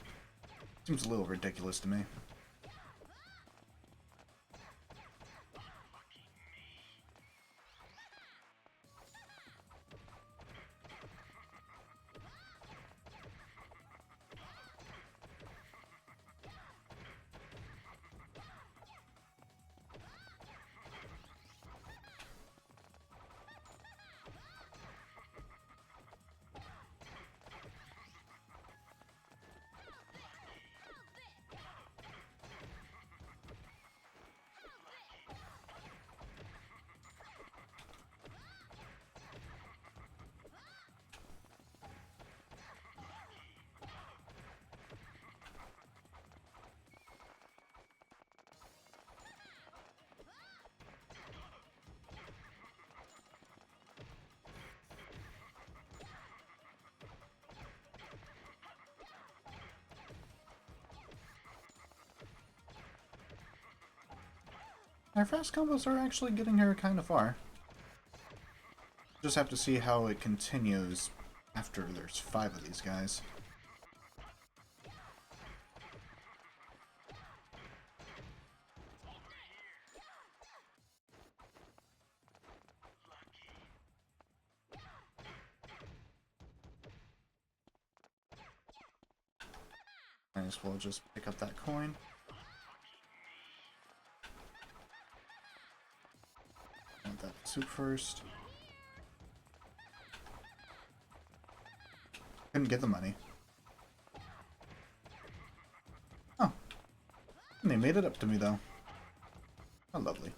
Seems a little ridiculous to me. Our fast combos are actually getting her kind of far. Just have to see how it continues after there's 5 of these guys. Might as well just pick up that coin. Want that soup first. Couldn't get the money. Oh. And they made it up to me, though. How lovely.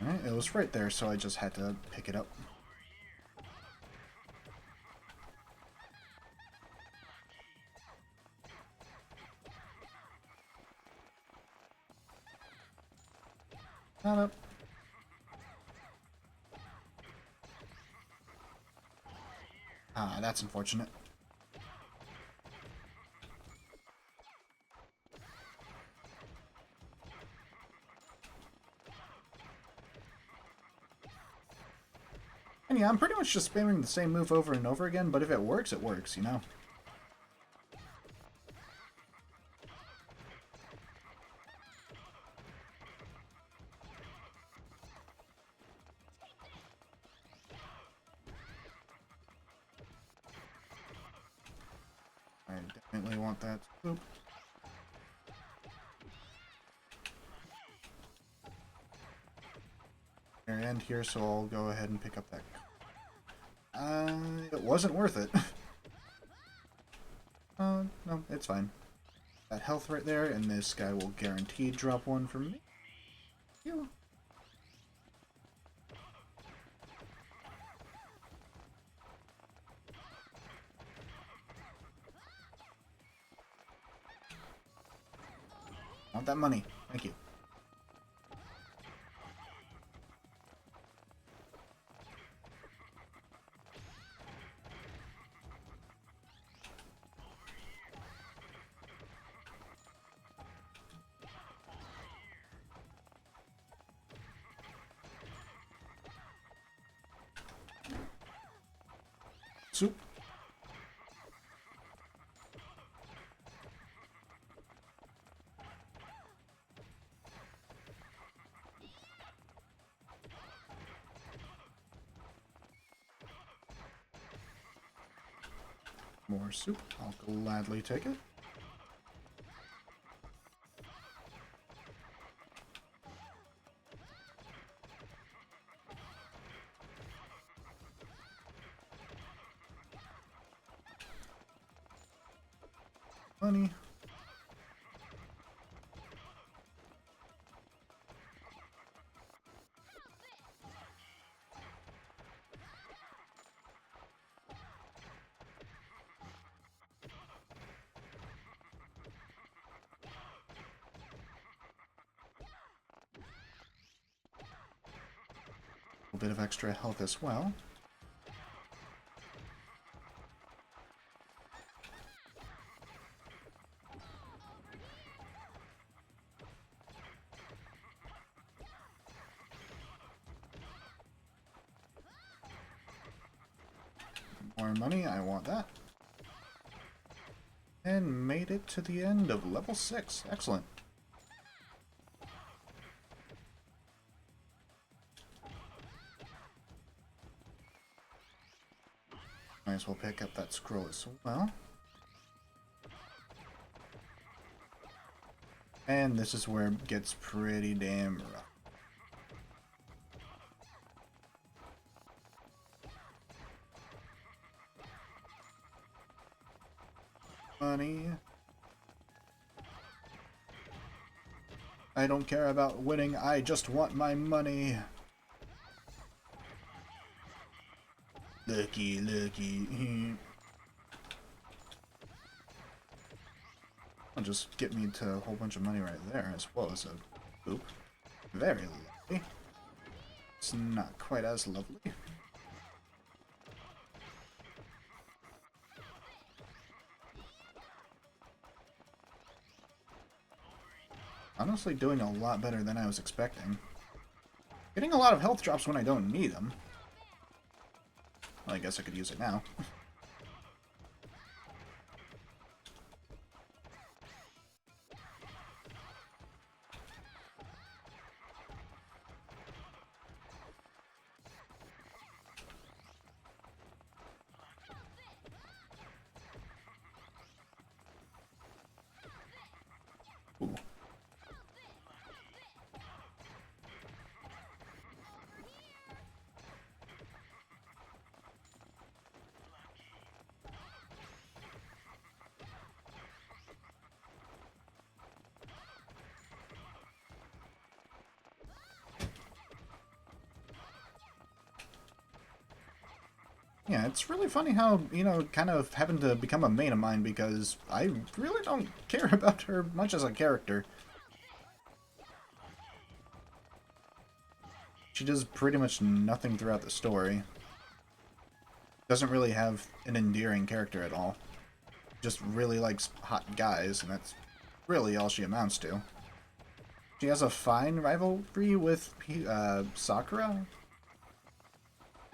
Alright, it was right there, so I just had to pick it up. Not up. Ah, that's unfortunate. And yeah, I'm pretty much just spamming the same move over and over again, but if it works, you know? I definitely want that. Oop. Very end here, so I'll go ahead and pick up that. It wasn't worth it. No, it's fine. That health right there, and this guy will guaranteed drop one for me. Phew. Want that money. Thank you. Soup. More soup. I'll gladly take it. Money. A bit of extra health as well. More money, I want that. And made it to the end of level 6. Excellent. Might as well pick up that scroll as well. And this is where it gets pretty damn rough. Money. I don't care about winning, I just want my money. Lucky, lucky. I'll just get me to a whole bunch of money right there, as well as a boop. Very lovely. It's not quite as lovely. Honestly, doing a lot better than I was expecting. Getting a lot of health drops when I don't need them. Well, I guess I could use it now. Ooh. Yeah, it's really funny how, you know, kind of happened to become a main of mine because I really don't care about her much as a character. She does pretty much nothing throughout the story. Doesn't really have an endearing character at all. Just really likes hot guys, and that's really all she amounts to. She has a fine rivalry with Sakura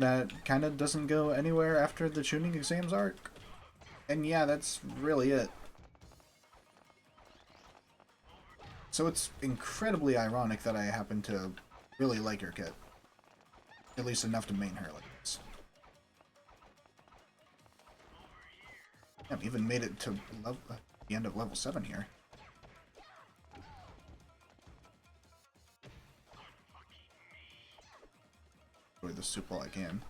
that kind of doesn't go anywhere after the tuning exams arc. And yeah, that's really it. So it's incredibly ironic that I happen to really like her kit. At least enough to main her like this. Damn, even made it to the end of level 7 here. Enjoy the soup while I can.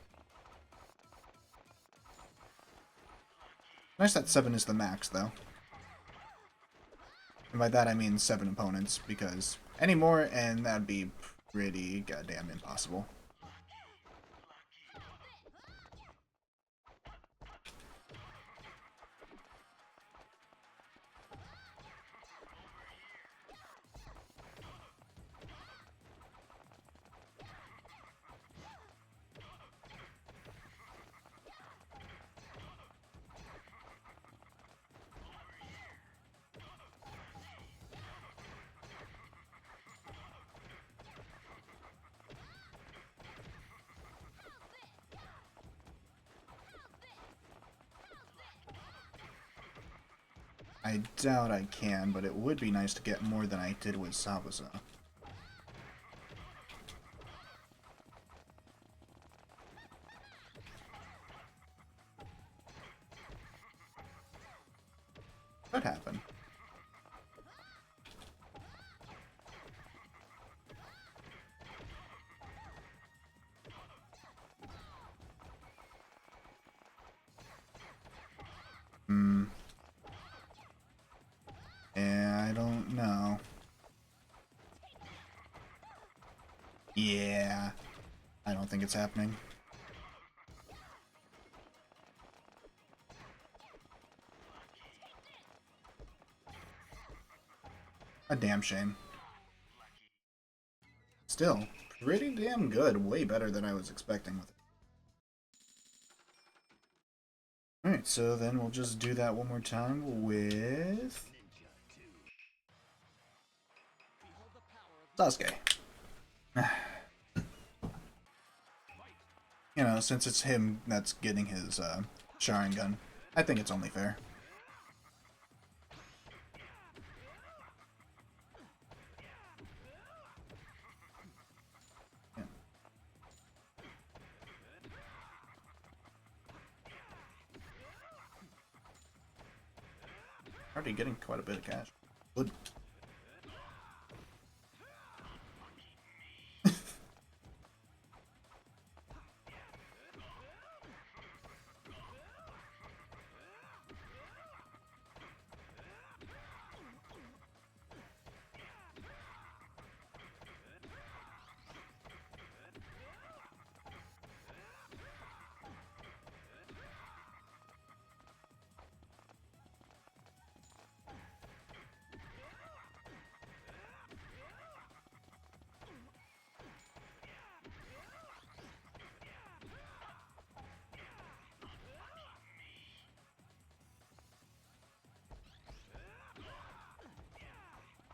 Nice that 7 is the max, though. And by that I mean 7 opponents, because any more and that'd be pretty goddamn impossible. I doubt I can, but it would be nice to get more than I did with Sabuza. Could happen. Yeah, I don't know. Yeah, I don't think it's happening. A damn shame. Still, pretty damn good. Way better than I was expecting with it. Alright, so then we'll just do that one more time with Sasuke. You know, since it's him that's getting his Sharingan, I think it's only fair. Yeah. Already getting quite a bit of cash. Good.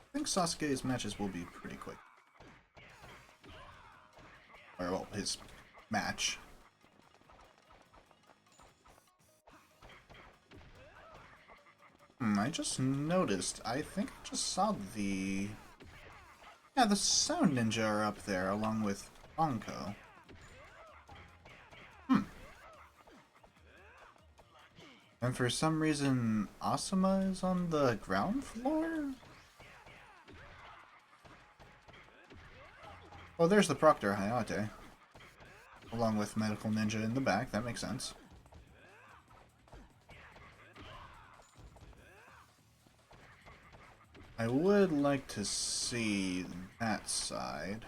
I think Sasuke's matches will be pretty quick. Or, well, his match. I just noticed. I think I just saw the... Yeah, the Sound Ninja are up there, along with Bonko. And for some reason, Asuma is on the ground floor? Oh, there's the Proctor Hayate. Along with Medical Ninja in the back, that makes sense. I would like to see that side.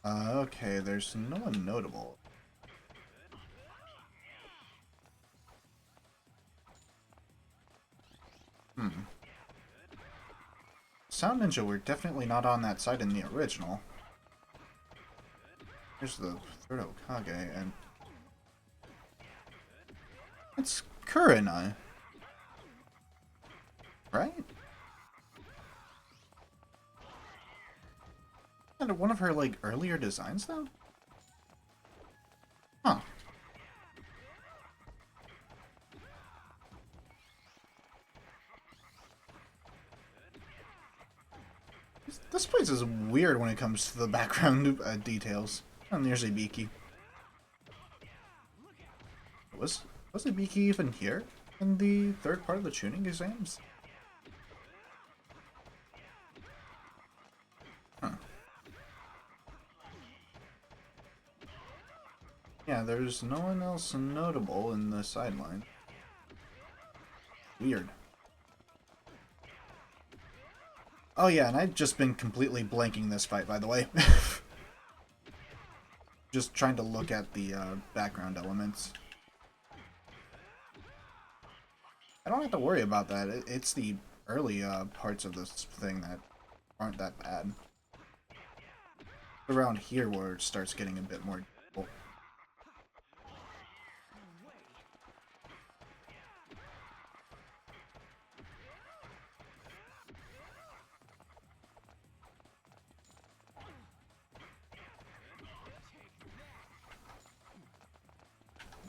Okay, there's no one notable. Sound Ninja were definitely not on that side in the original. Here's the third Hokage, and... It's Kurina. Right? And one of her, like, earlier designs, though? Huh. This place is weird when it comes to the background details. Oh, there's Ibiki. Was Was the Beaky even here in the third part of the tuning exams? Huh. Yeah, there's no one else notable in the sideline. Weird. Oh yeah, and I've just been completely blanking this fight, by the way. Just trying to look at the background elements. I don't have to worry about that. It's the early parts of this thing that aren't that bad. Around here where it starts getting a bit more difficult.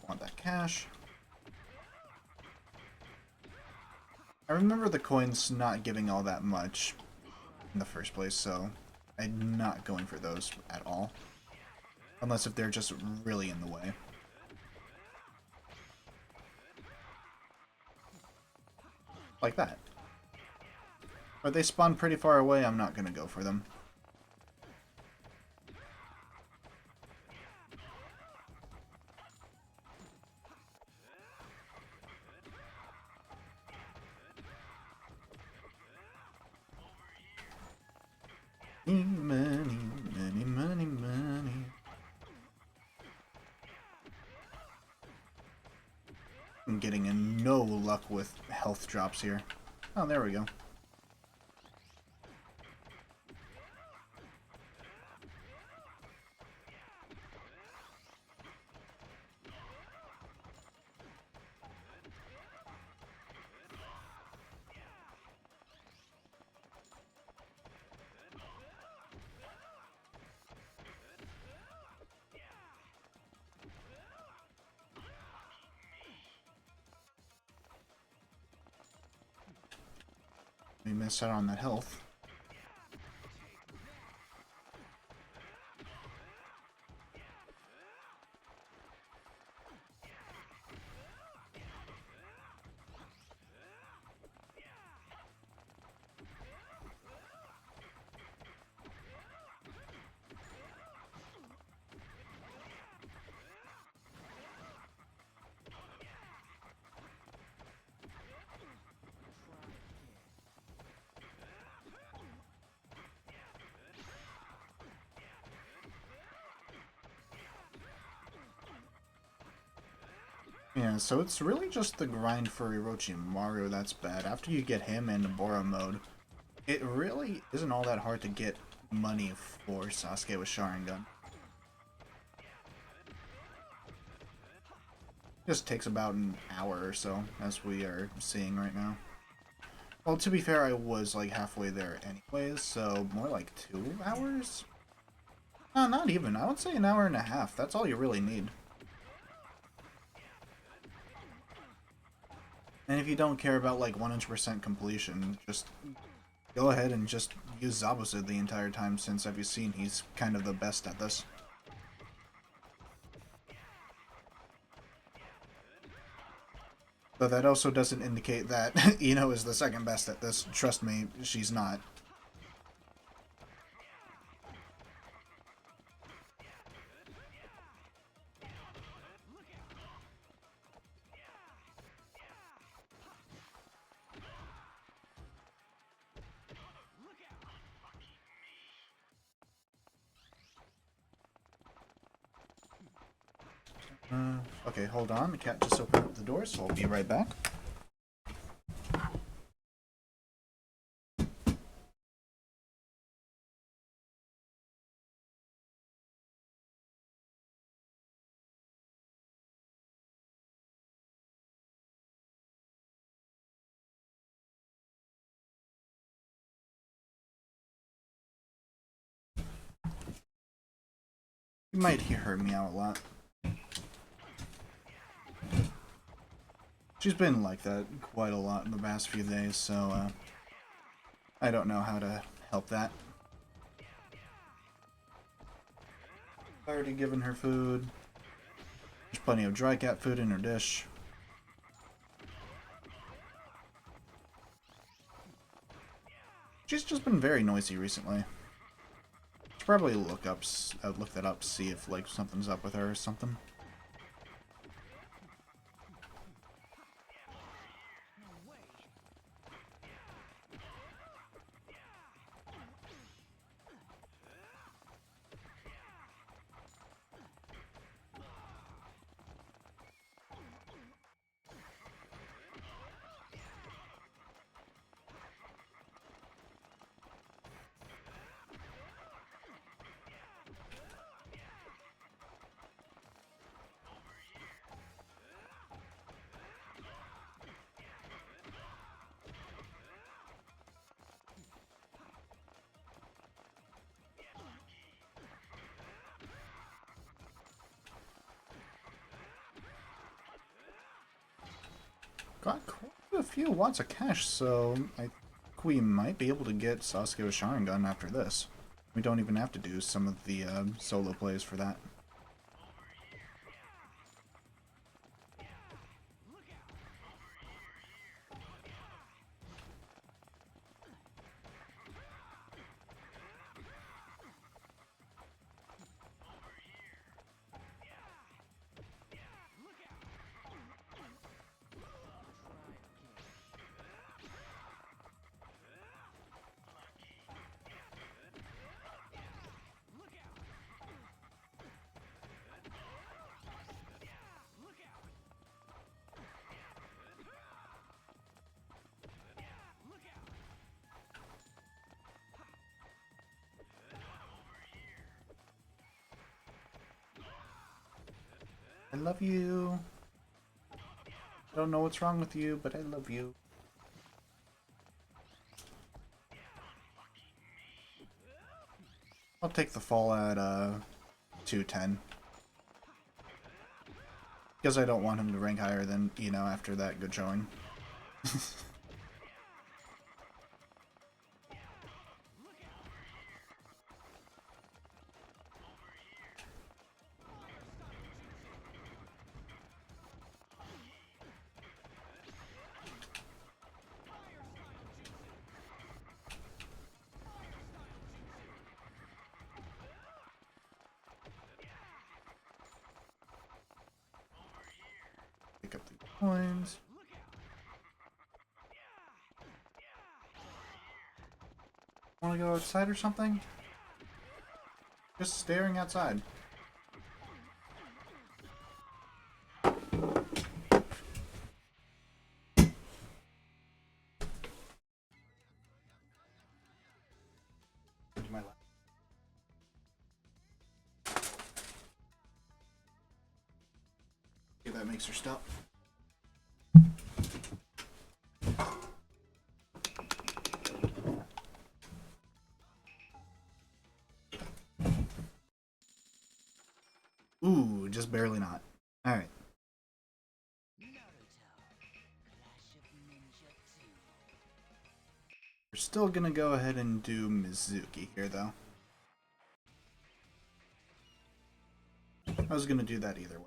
Want that cash. I remember the coins not giving all that much in the first place, so I'm not going for those at all. Unless if they're just really in the way. Like that. But they spawn pretty far away, I'm not gonna go for them. Money, money, money, money. I'm getting in no luck with health drops here. Oh, there we go. We missed out on that health. Yeah, so it's really just the grind for Orochimaru that's bad. After you get him in Bora mode, it really isn't all that hard to get money for Sasuke with Sharingan. Just takes about an hour or so, as we are seeing right now. Well, to be fair, I was like halfway there anyways, so more like 2 hours? No, not even. I would say an hour and a half. That's all you really need. And if you don't care about like 100% completion, just go ahead and just use Zabuza the entire time, since as you've seen, he's kind of the best at this. But that also doesn't indicate that Ino is the second best at this. Trust me, she's not. Okay, hold on. The cat just opened up the door, so I'll be right back. You might hear her meow a lot. She's been like that quite a lot in the past few days, so I don't know how to help that. I've already given her food. There's plenty of dry cat food in her dish. She's just been very noisy recently. Should probably look that up, see if like something's up with her or something. Got quite a few watts of cash, so I think we might be able to get Sasuke with Sharingan after this. We don't even have to do some of the solo plays for that. I love you. I don't know what's wrong with you, but I love you. I'll take the fall at 210. Because I don't want him to rank higher than, you know, after that good showing. Pick up the coins. Want to go outside or something? Just staring outside. Into my lap. Okay, that makes her stop. Ooh, just barely not. Alright. We're still gonna go ahead and do Mizuki here, though. I was gonna do that either way.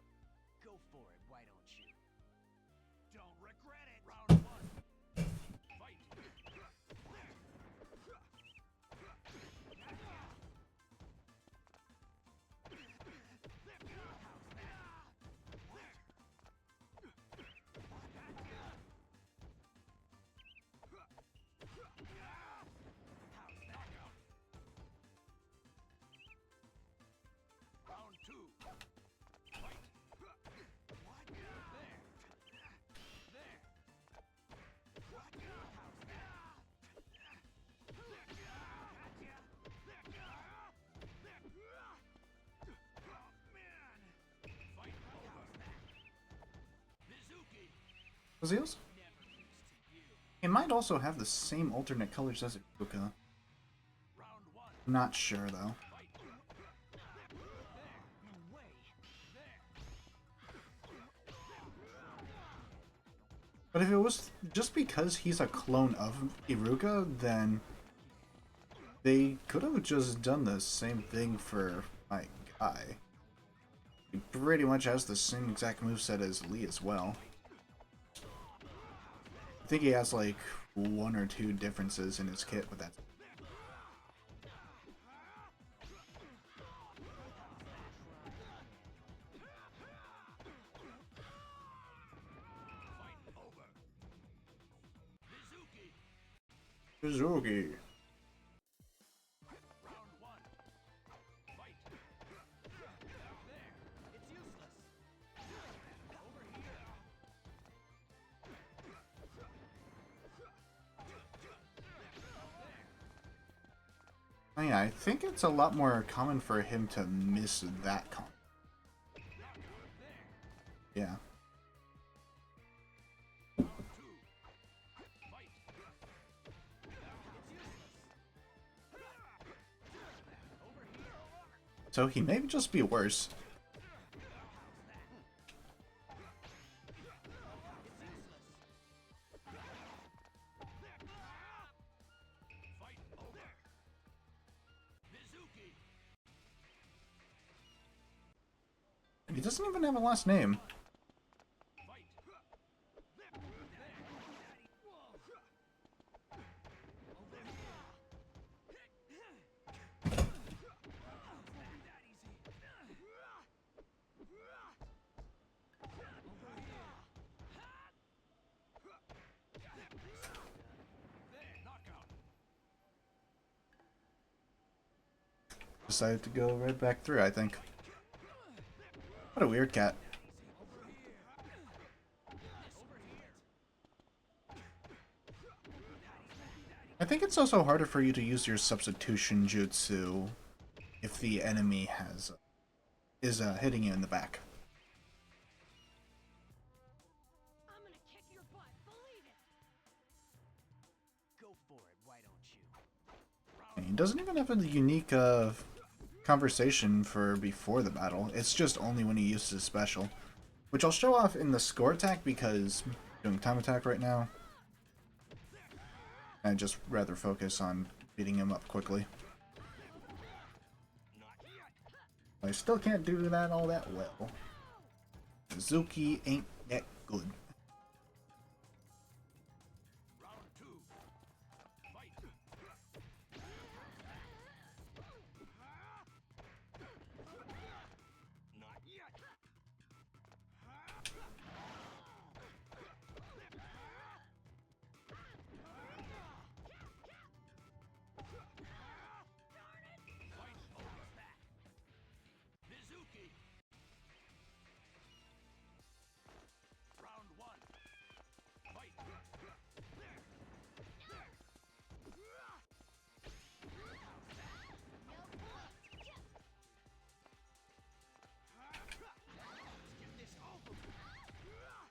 Go for it, why don't you? Don't regret it. Round one. Fight. Round two. Fight. What? There. There. What? Oh, man. Fight over. Mizuki. Zeus? It might also have the same alternate colors as Iruka. Round one. Not sure, though. Fight. No way. But if it was just because he's a clone of Iruka, then they could have just done the same thing for my guy. He pretty much has the same exact moveset as Lee as well. I think he has like one or two differences in his kit, but that's Mizuki. Round one. Fight. There. It's useless. Over here. Oh, yeah, I think it's a lot more common for him to miss that combo. Yeah. So he may just be worse. He doesn't even have a last name. Decided to go right back through, I think. What a weird cat. I think it's also harder for you to use your substitution jutsu if the enemy is hitting you in the back. I'm gonna kick your butt, believe it! Go for it, why don't you? And he doesn't even have a unique conversation for before the battle. It's just only when he uses his special, which I'll show off in the score attack because I'm doing time attack right now. I'd just rather focus on beating him up quickly. I still can't do that all that well. Mizuki ain't that good.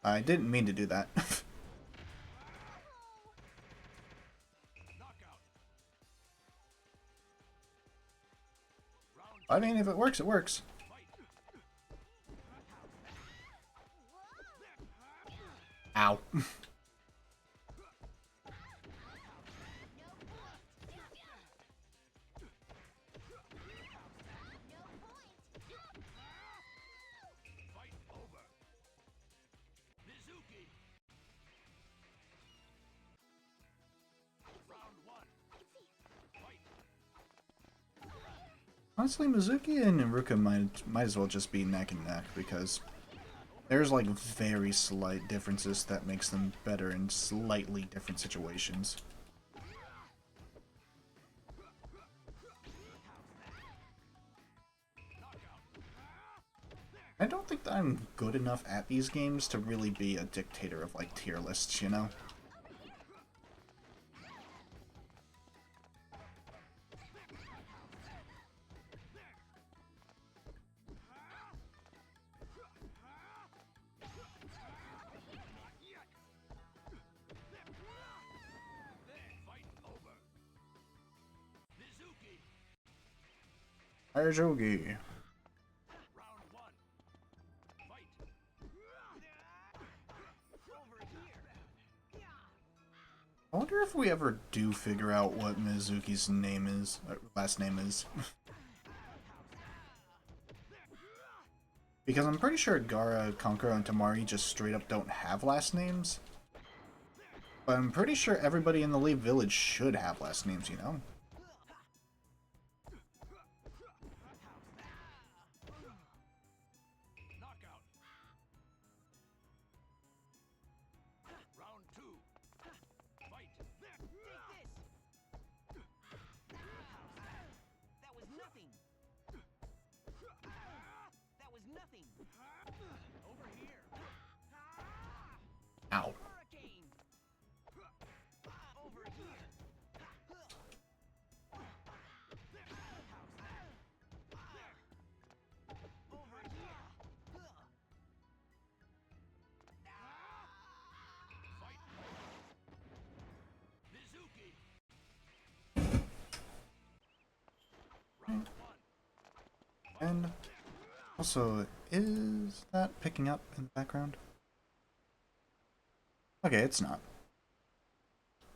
I didn't mean to do that. I mean, if it works, it works. Ow. Honestly, Mizuki and Iruka might as well just be neck and neck because there's like very slight differences that makes them better in slightly different situations. I don't think that I'm good enough at these games to really be a dictator of like tier lists, you know? Arjogi. I wonder if we ever do figure out what Mizuki's name is, last name is. Because I'm pretty sure Gaara, Kankuro, and Tamari just straight up don't have last names. But I'm pretty sure everybody in the Leaf Village should have last names, you know? Also, is that picking up in the background? Okay, it's not.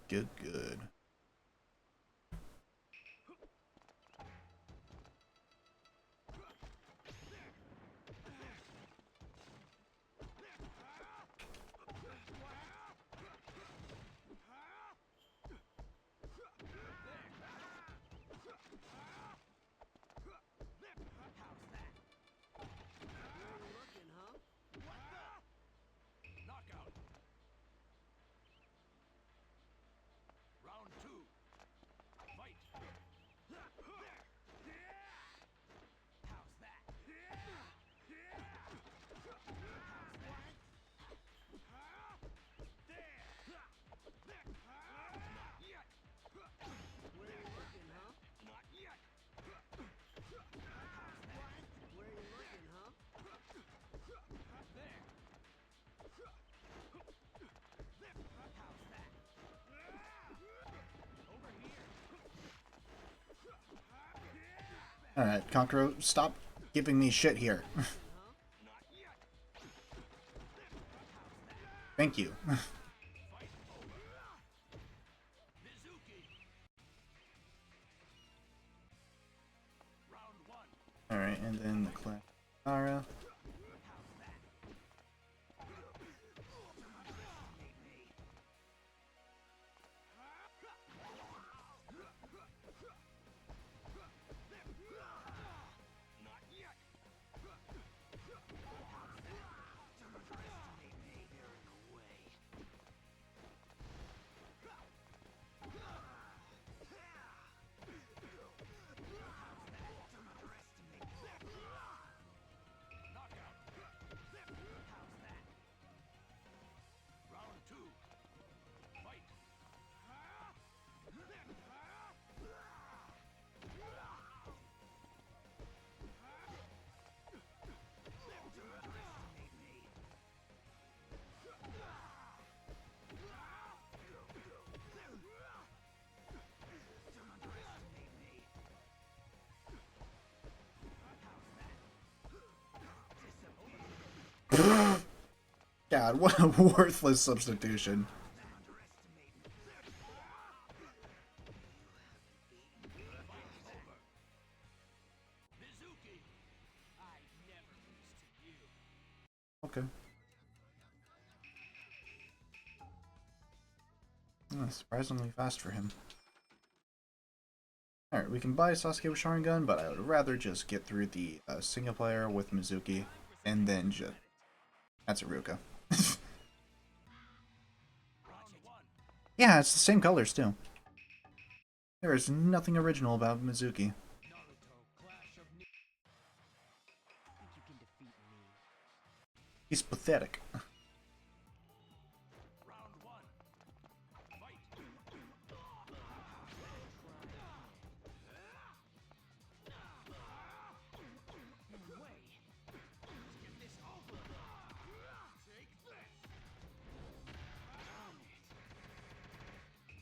Good, good. Looking, huh? Knockout. Round 2. Fight. How's that? Where you looking, huh? Not yet. Where you looking, huh? There. How's that? Over here. Alright, Conqueror, stop giving me shit here. Huh? Not yet. Thank you. Fight over. Mizuki. Round 1. Alright, and then the class Ara. Not yet. Knockout. Round 2. Fight. God, what a worthless substitution. Mizuki. I never lose to you. Okay. Surprisingly fast for him. Alright, we can buy Sasuke with Sharingan, but I would rather just get through the single player with Mizuki, and then just... That's Iruka. Round 1. Yeah, it's the same colors, too. There is nothing original about Mizuki. Naruto, Clash of Think you can defeat me? He's pathetic. Round 1. Fight.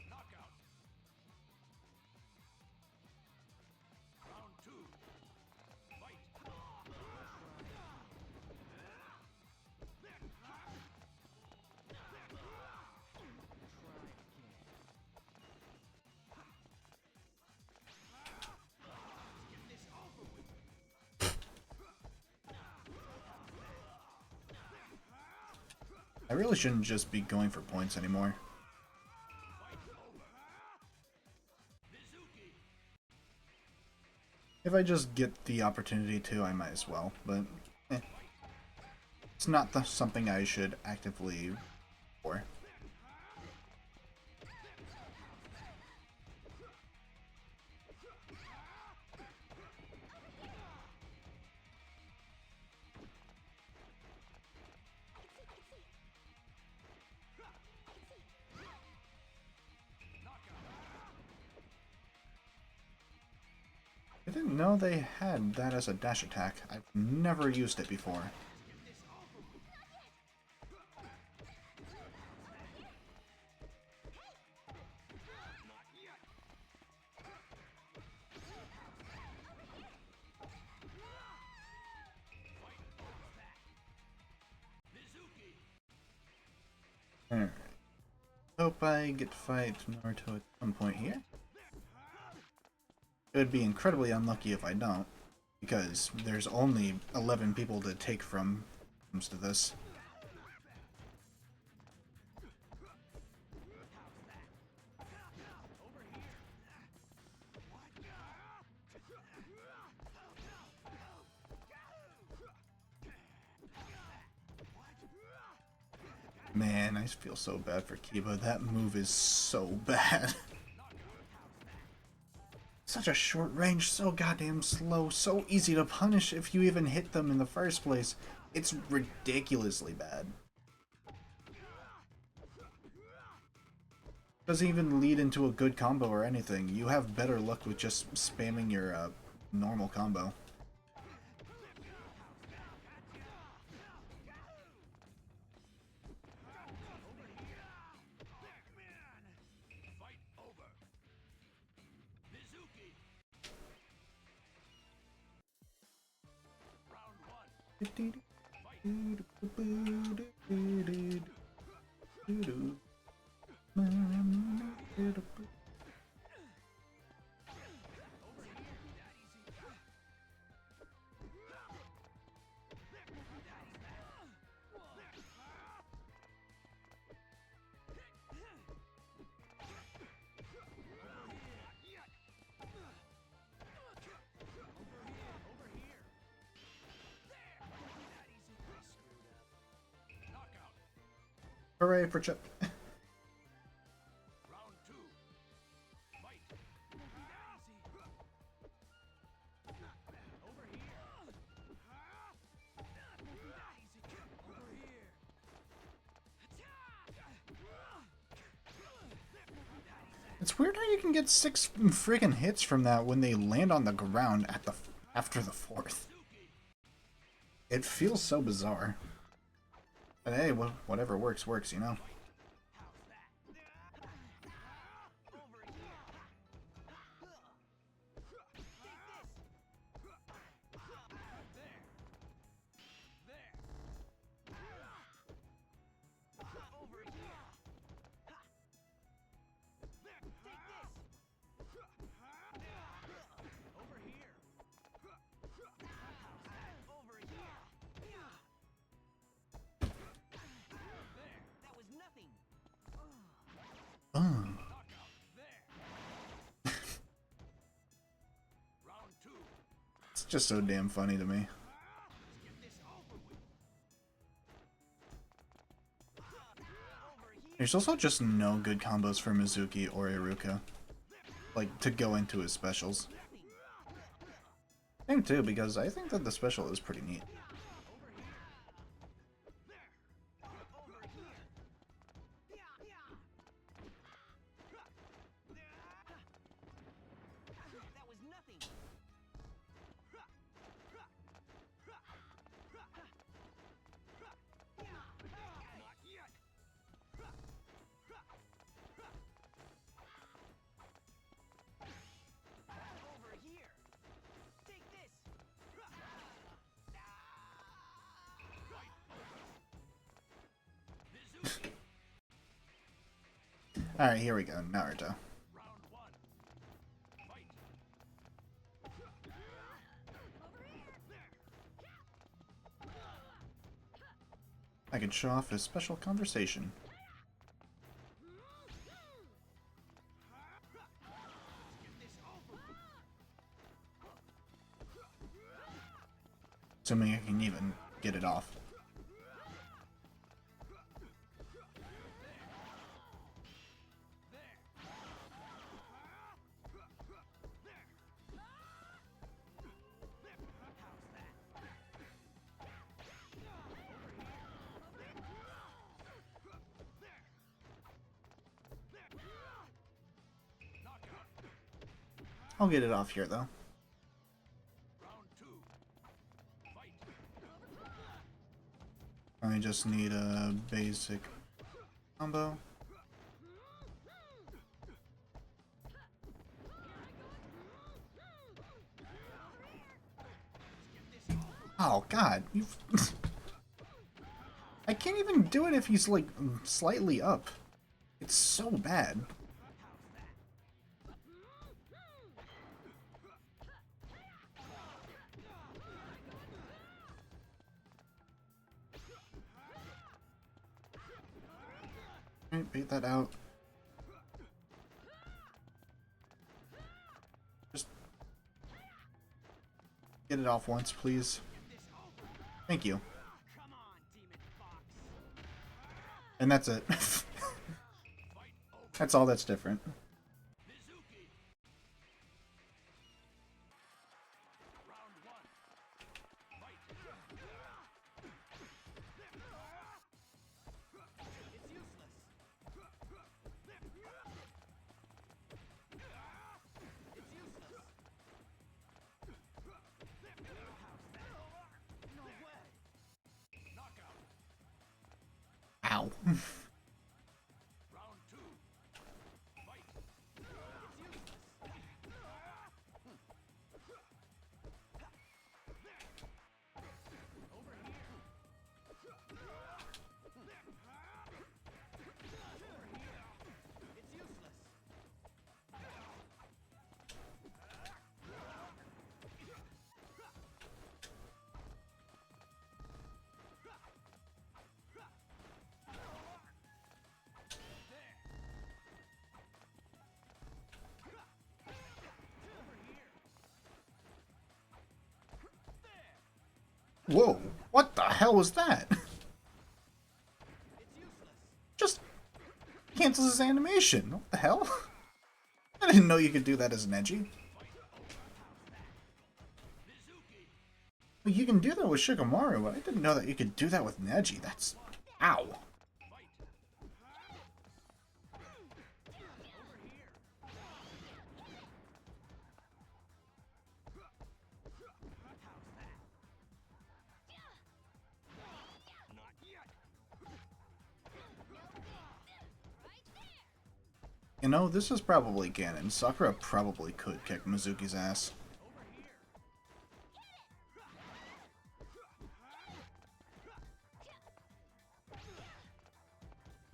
Knockout. Round 2. Fight. I really shouldn't just be going for points anymore. Mizuki. If I just get the opportunity to, I might as well, but it's not something I should actively for. I didn't know they had that as a dash attack. I've never used it before. Alright. Hope I get to fight Naruto at some point here. It would be incredibly unlucky if I don't, because there's only 11 people to take from when it comes to this. Man, I feel so bad for Kiba. That move is so bad. Such a short range, so goddamn slow, so easy to punish if you even hit them in the first place. It's ridiculously bad. Doesn't even lead into a good combo or anything. You have better luck with just spamming your normal combo. Hooray for Chip. It's weird how you can get 6 friggin' hits from that when they land on the ground at the after the 4th. It feels so bizarre. But hey, whatever works, works, you know? It's just so damn funny to me. There's also just no good combos for Mizuki or Iruka, like, to go into his specials. Same too, because I think that the special is pretty neat. Alright, here we go, Naruto. I can show off his special conversation. Assuming I can even get it off. I'll get it off here, though. I just need a basic combo. Oh, God. You've... I can't even do it if he's, like, slightly up. It's so bad. Alright, bait that out. Just get it off once, please. Thank you. And that's it. That's all that's different. Ow. Whoa, what the hell was that? Just cancels his animation. What the hell? I didn't know you could do that as an edgy. Well, you can do that with Shikamaru, but I didn't know that you could do that with Neji. That's... Ow. You know, this is probably canon. Sakura probably could kick Mizuki's ass.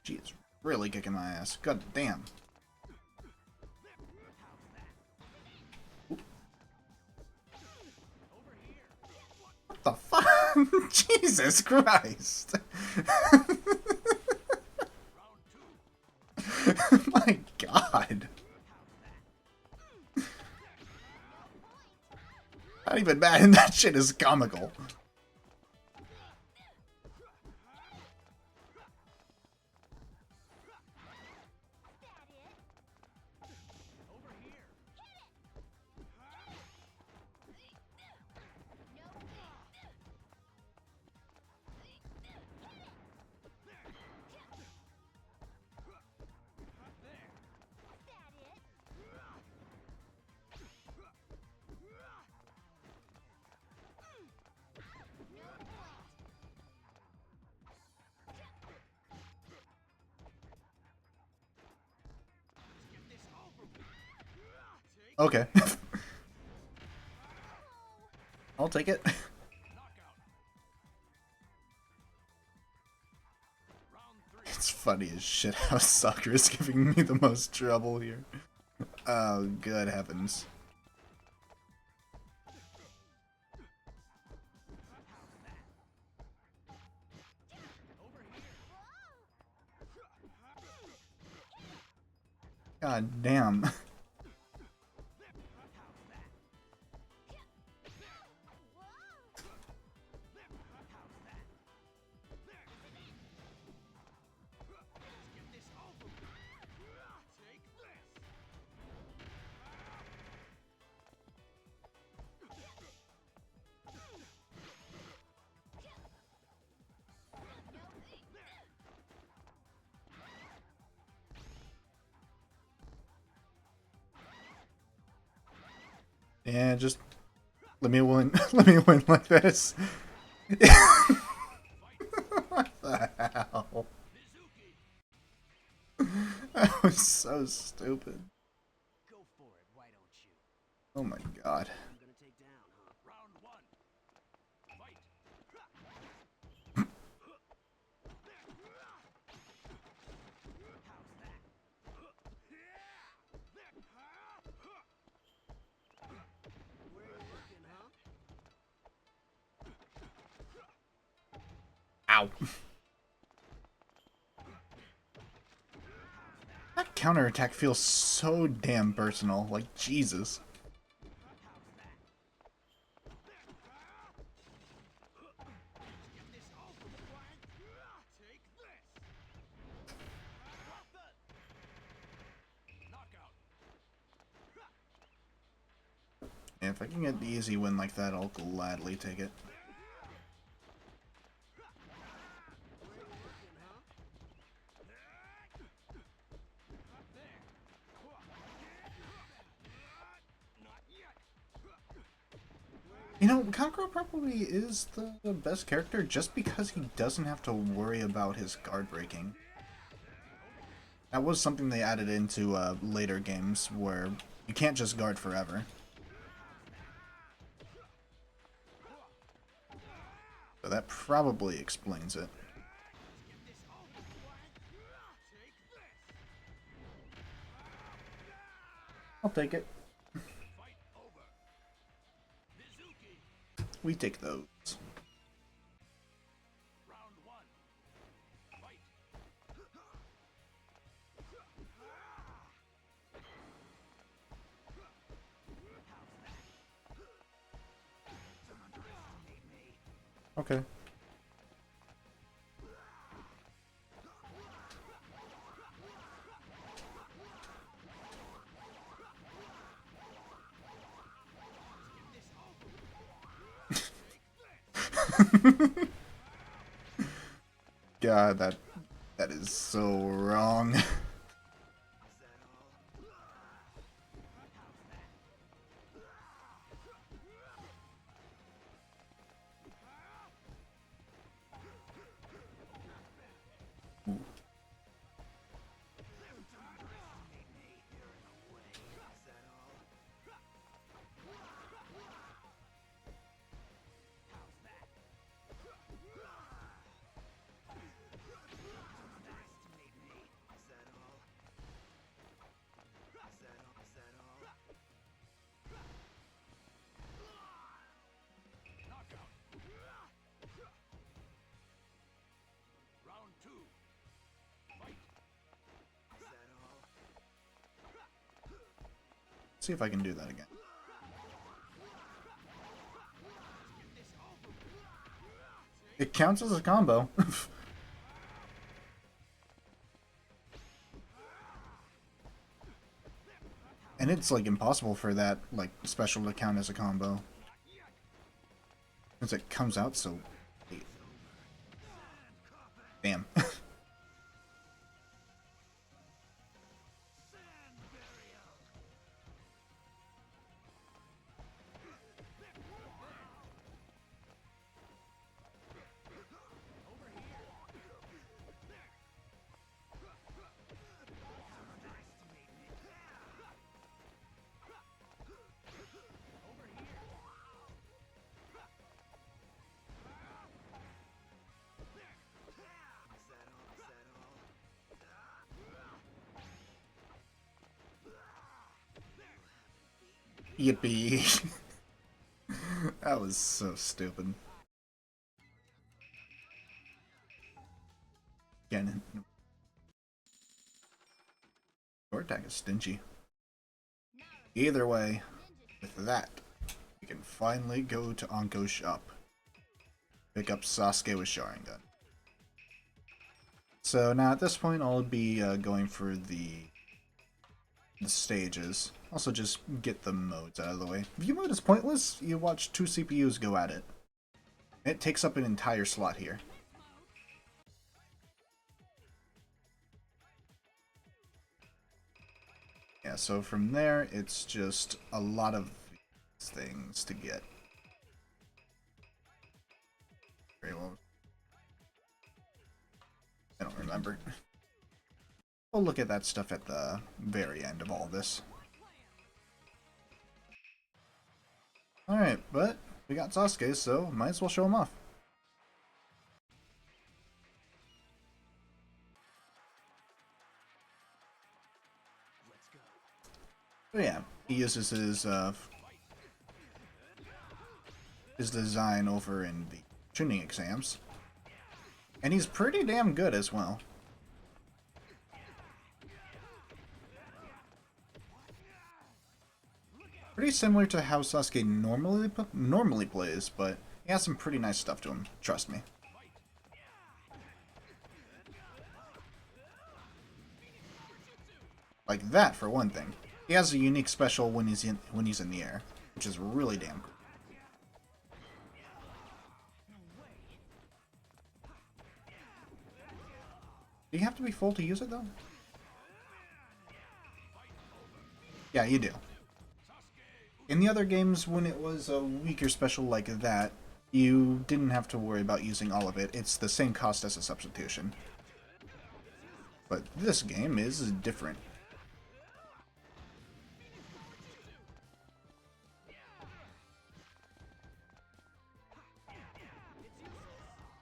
She is really kicking my ass. God damn. What the fuck? Jesus Christ. My God. Not even bad, and that shit is comical. Okay. I'll take it. It's funny as shit how Sakura's giving me the most trouble here. Oh, good heavens. God damn. Yeah, just let me win. Let me win like this. What the hell? That was so stupid. Go for it, why don't you? Oh my God. I'm gonna take down, huh? Round one. Fight. Ow. That counterattack feels so damn personal. Like, Jesus. And if I can get the easy win like that, I'll gladly take it. You know, Kankuro probably is the best character just because he doesn't have to worry about his guard breaking. That was something they added into later games where you can't just guard forever. So that probably explains it. I'll take it. We take those. Okay. God, that is so wrong. See if I can do that again. It counts as a combo. And it's like impossible for that like special to count as a combo. Since it comes out so late. Damn. Yippee. That was so stupid. Again, your attack is stingy. Either way, with that, we can finally go to Anko's shop. Pick up Sasuke with Sharingan. So now at this point, I'll be going for the stages. Also, just get the modes out of the way. View mode is pointless. You watch two CPUs go at it. It takes up an entire slot here. Yeah, so from there, it's just a lot of things to get. Very well. I don't remember. We'll look at that stuff at the very end of all this. Alright, but we got Sasuke, so might as well show him off. So yeah, he uses his design over in the tuning exams. And he's pretty damn good as well. Pretty similar to how Sasuke normally plays, but he has some pretty nice stuff to him, trust me. Like that, for one thing. He has a unique special when he's in the air, which is really damn cool. Do you have to be full to use it, though? Yeah, you do. In the other games, when it was a weaker special like that, you didn't have to worry about using all of it. It's the same cost as a substitution. But this game is different.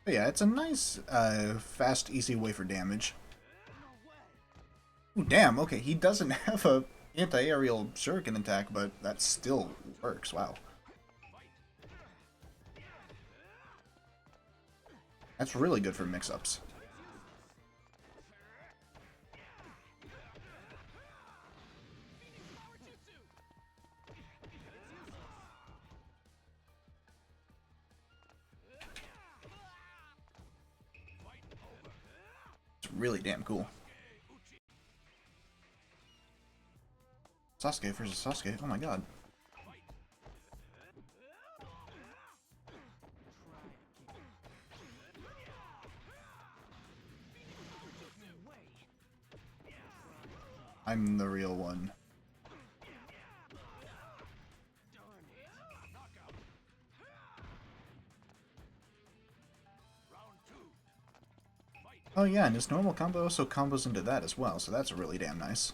But yeah, it's a nice, fast, easy way for damage. Ooh, damn, okay, he doesn't have a anti-aerial shuriken attack, but that still works, wow. That's really good for mix-ups. It's really damn cool. Sasuke versus Sasuke, oh my god. I'm the real one. Oh yeah, and his normal combo also combos into that as well, so that's really damn nice.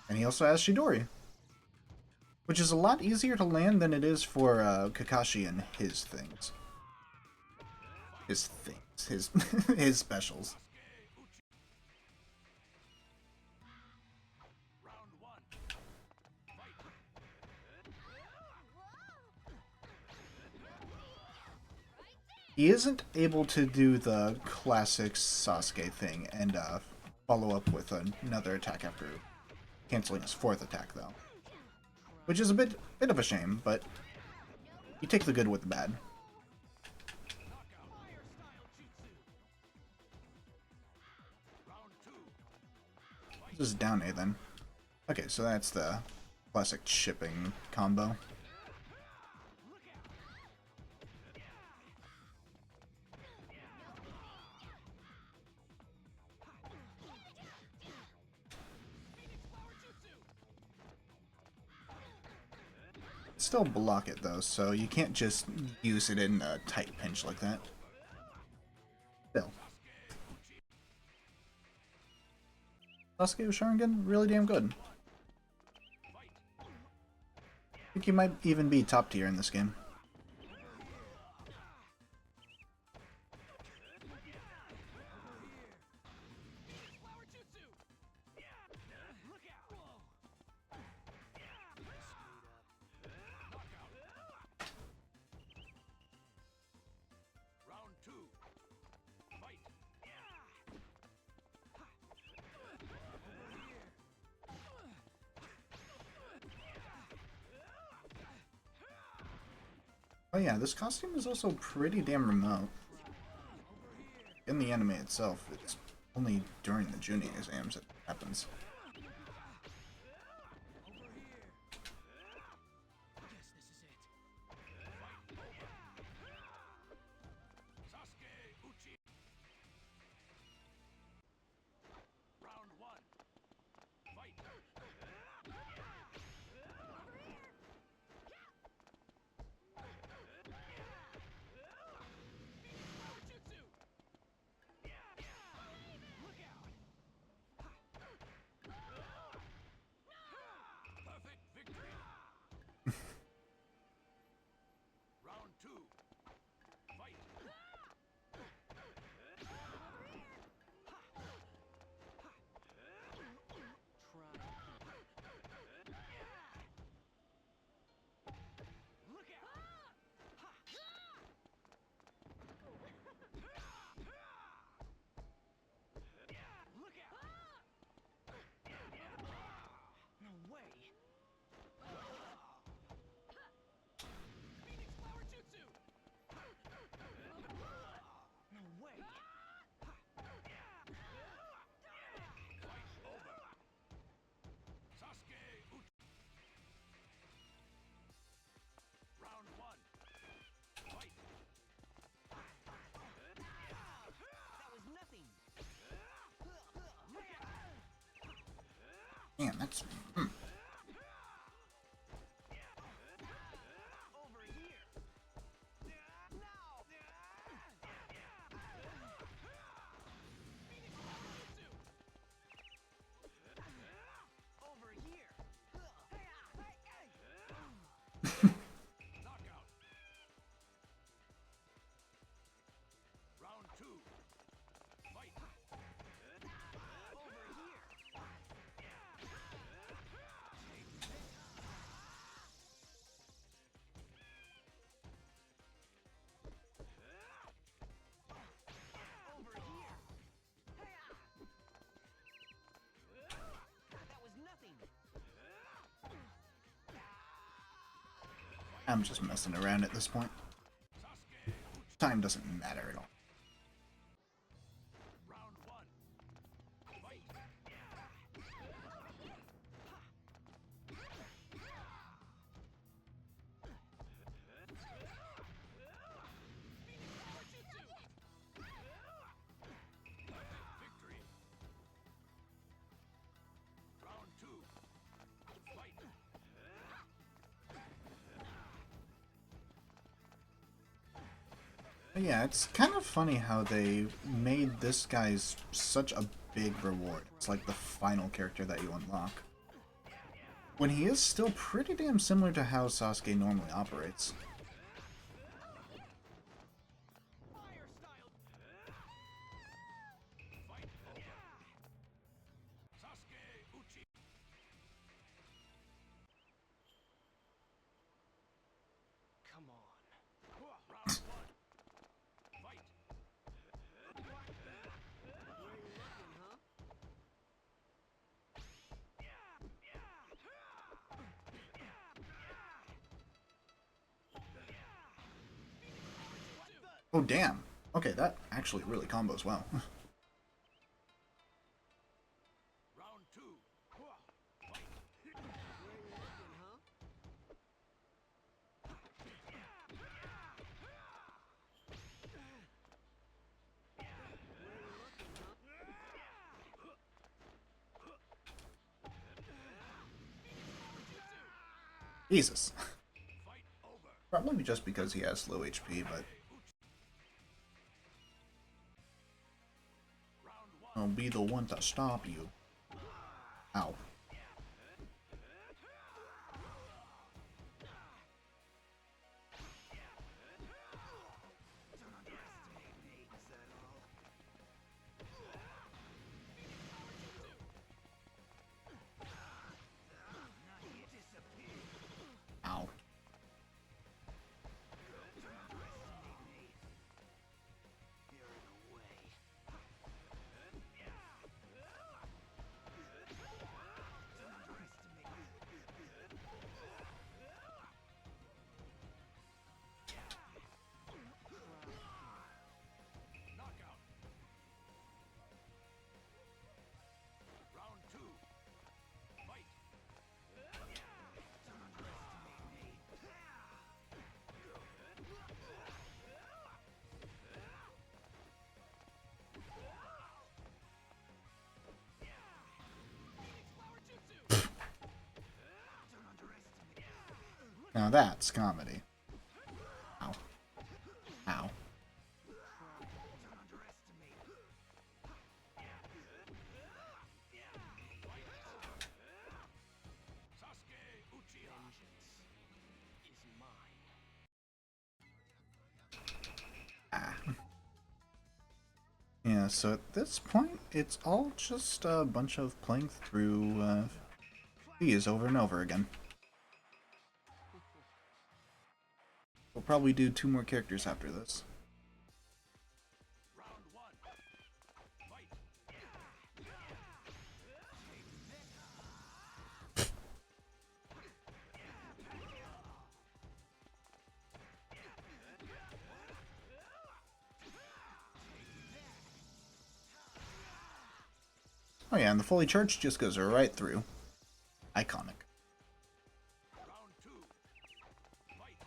And he also has Chidori, which is a lot easier to land than it is for Kakashi and his things. His his specials. He isn't able to do the classic Sasuke thing and follow up with another attack after canceling his fourth attack, though. Which is a bit of a shame, but you take the good with the bad. This is down A then. Okay, so that's the classic chipping combo. Still block it though, so you can't just use it in a tight pinch like that. Still. Sasuke with Sharingan, really damn good. I think he might even be top tier in this game. Oh yeah, this costume is also pretty damn remote. In the anime itself, it's only during the Junin exams that it happens. Damn, that's... Over here. Now. Over here. Knockout. Round 2. Fight. Over here. Over here. That was nothing. I'm just messing around at this point. Time doesn't matter at all. Round 1. Fight. Victory. Round 2. Fight. But yeah, it's kind of funny how they made this guy's such a big reward. It's like the final character that you unlock. When he is still pretty damn similar to how Sasuke normally operates. Fire style. Fight over. Sasuke Uchi. Come on. Round 1. Fight. Where you looking, huh? Oh damn. Okay, that actually really combos well. Round 2. Fight. Where you looking, huh? Where you looking, huh? Jesus. Fight over. Probably just because he has low HP, but Round 1. I'll be the one to stop you. Ow. Ow. Knockout. Round 2. Fight. Now that's comedy. Ow. Ow. Sasuke Uchiha. Is mine. Ah. Yeah, so at this point, it's all just a bunch of playing through these over and over again. We'll probably do 2 more characters after this. Round 1. Fight. Oh yeah, and the fully charged just goes right through. Iconic. Round 2. Fight.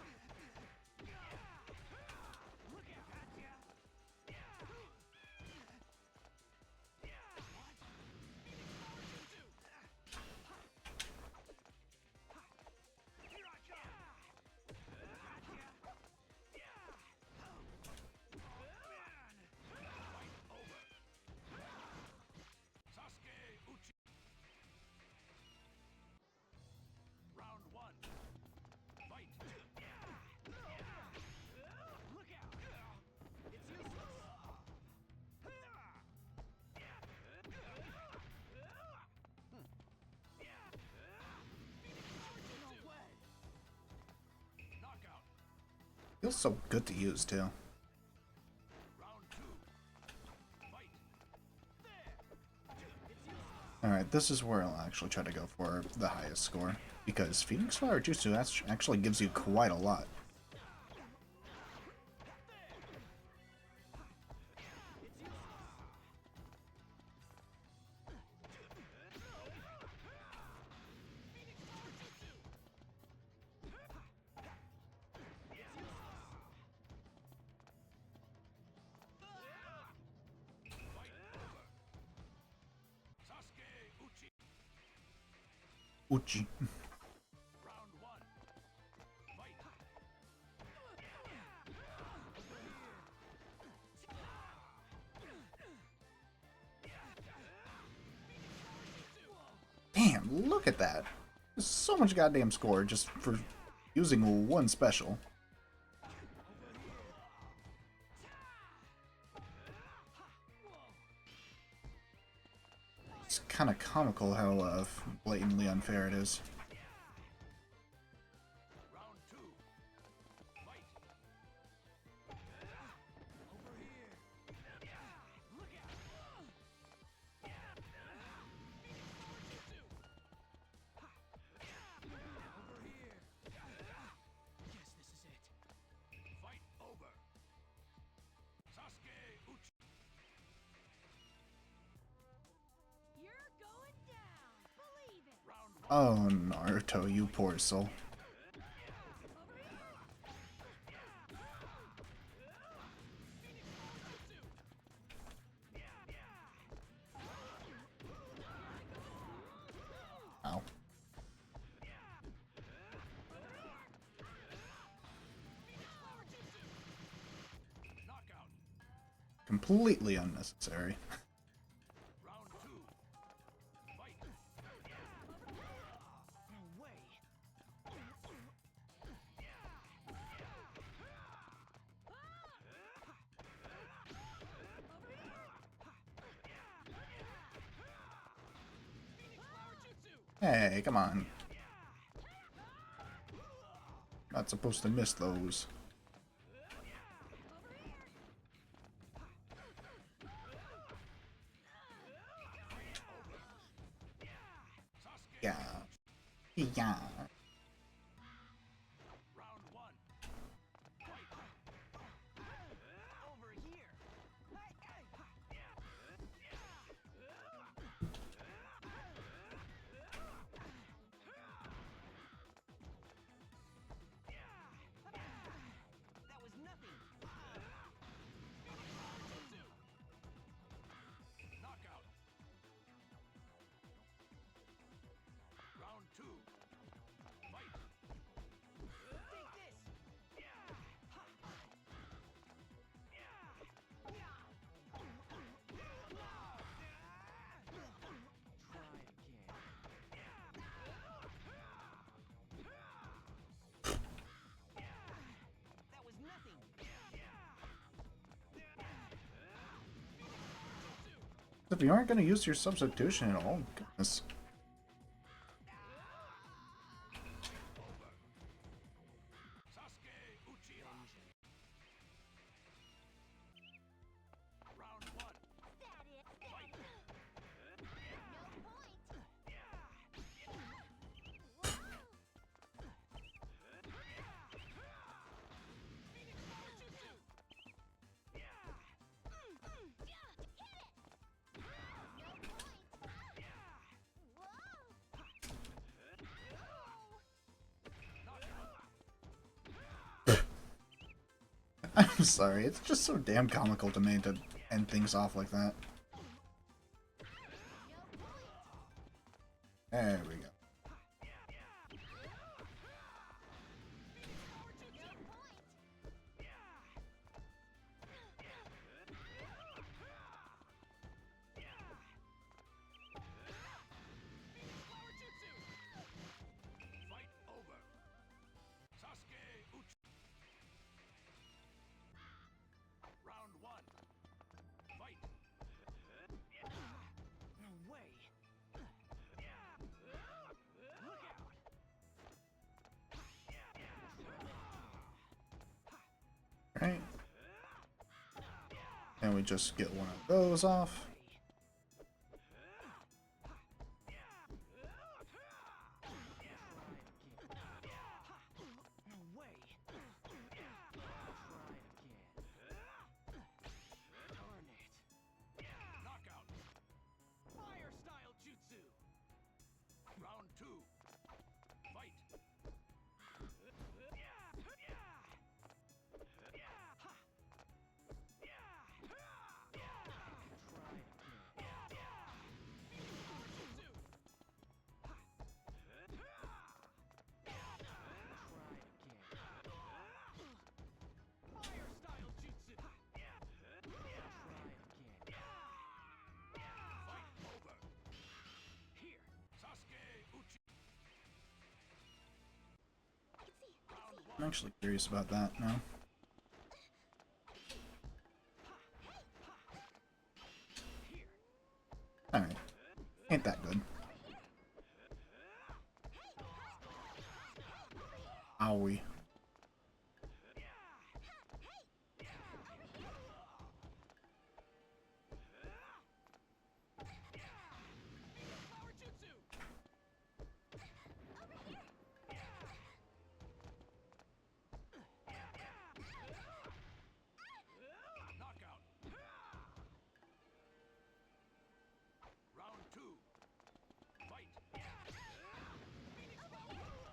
Feels so good to use too. Alright, this is where I'll actually try to go for the highest score, because Phoenix Flower Jutsu actually gives you quite a lot. Uchi. Damn, look at that. There's so much goddamn score just for using one special. It's kind of comical how blatantly unfair it is. You're going down. Believe it. Oh, Naruto, you poor soul. Ow. Completely unnecessary. Hey, come on. Not supposed to miss those. Yeah. Yeah. If you aren't going to use your substitution at all, goodness. I'm sorry, it's just so damn comical to me to end things off like that. There we go. And we just get one of those off. I'm actually curious about that now. Alright. Ain't that good. Owie.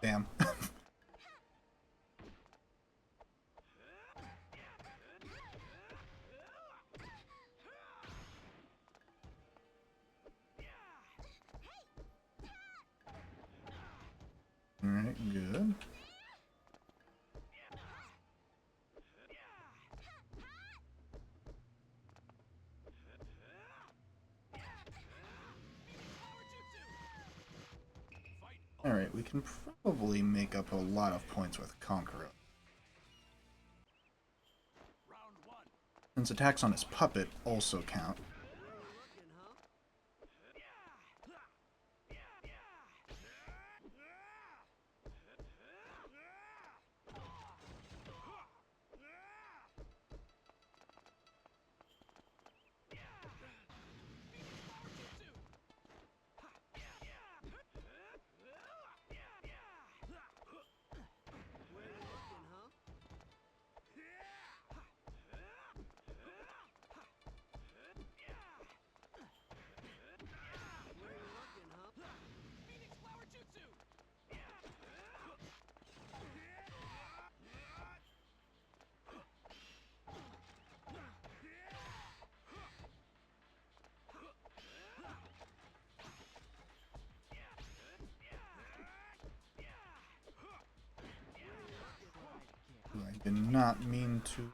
Damn. Alright, good. Alright, we can probably make up a lot of points with Conqueror. Since attacks on his puppet also count. I did not mean to.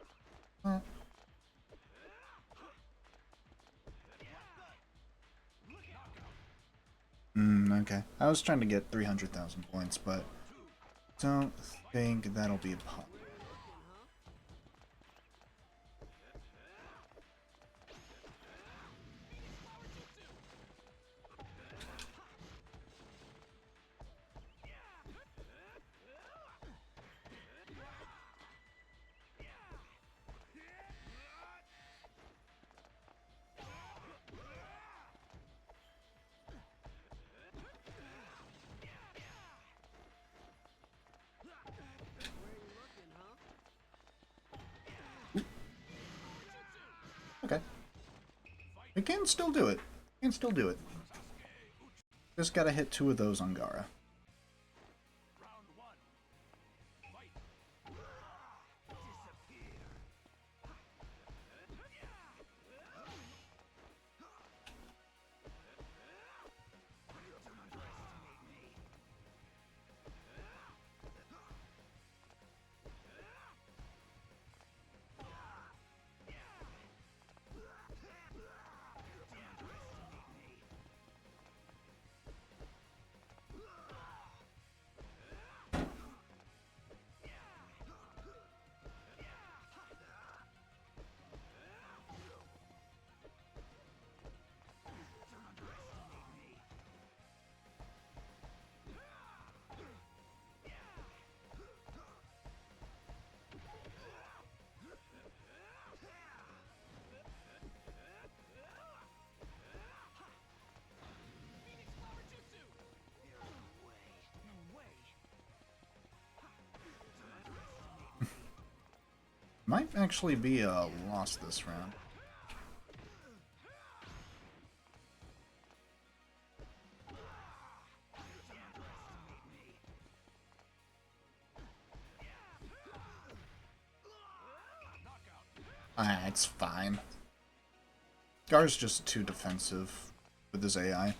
Okay. I was trying to get 300,000 points, but don't think that'll be a possible. Okay. We can still do it. We can still do it. Just gotta hit 2 of those on Gara. Might actually be a loss this round. Ah, it's fine. Gar's just too defensive with his AI.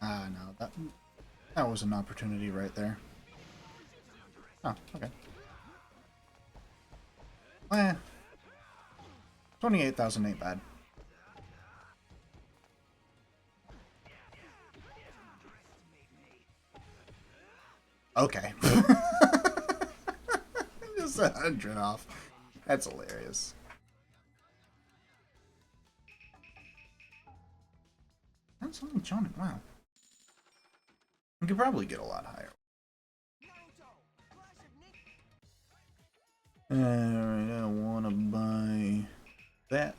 Ah, no, that was an opportunity right there. Oh, okay. Eh, 28,000 ain't bad. Okay. Just 100 off. That's hilarious. That's only John. Wow. We could probably get a lot higher. Alright, I wanna buy that.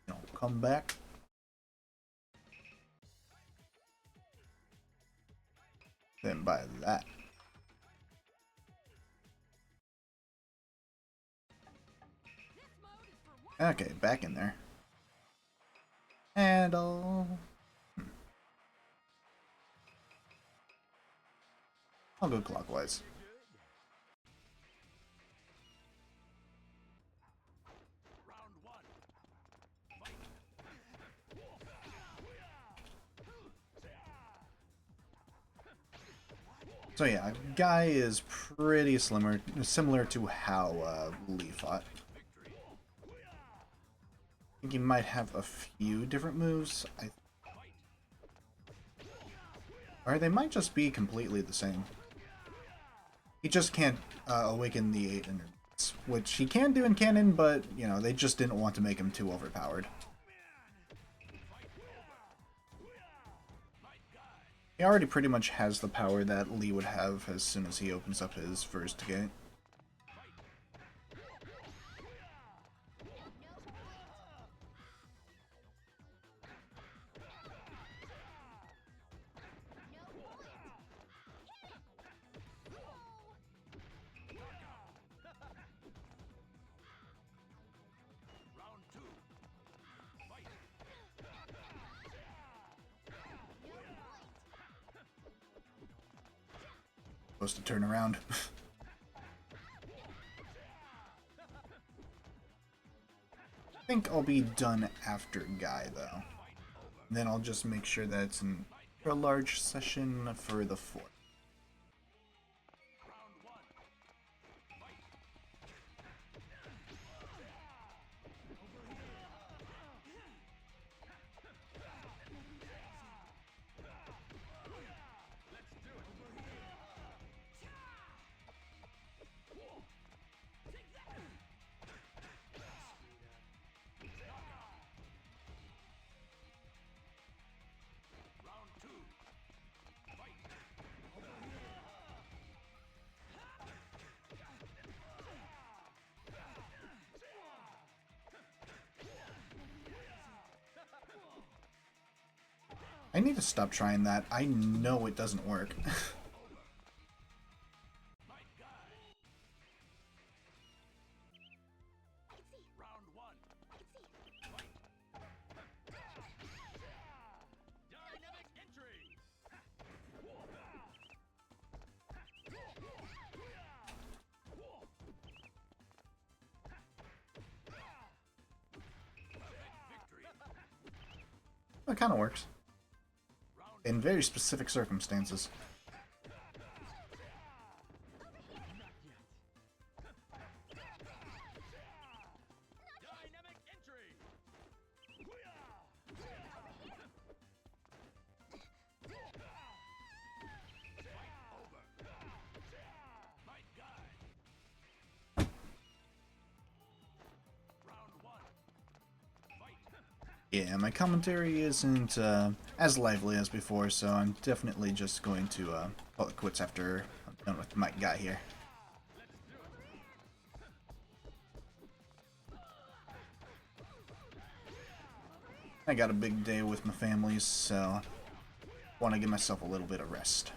No, come back. Then buy that. Okay, back in there. And I'll go clockwise. So yeah, Guy is pretty similar to how Lee fought. I think he might have a few different moves. Or they might just be completely the same. He just can't awaken the 8 energies, which he can do in canon, but, you know, they just didn't want to make him too overpowered. He already pretty much has the power that Lee would have as soon as he opens up his first gate. Supposed to turn around. I think I'll be done after Guy, though. Then I'll just make sure that it's a large session for the 4th. I need to stop trying that. I know it doesn't work. It kind of works. In very specific circumstances. Yeah, my commentary isn't as lively as before, so I'm definitely just going to call it quits after I'm done with my guy here. I got a big day with my family, so want to give myself a little bit of rest.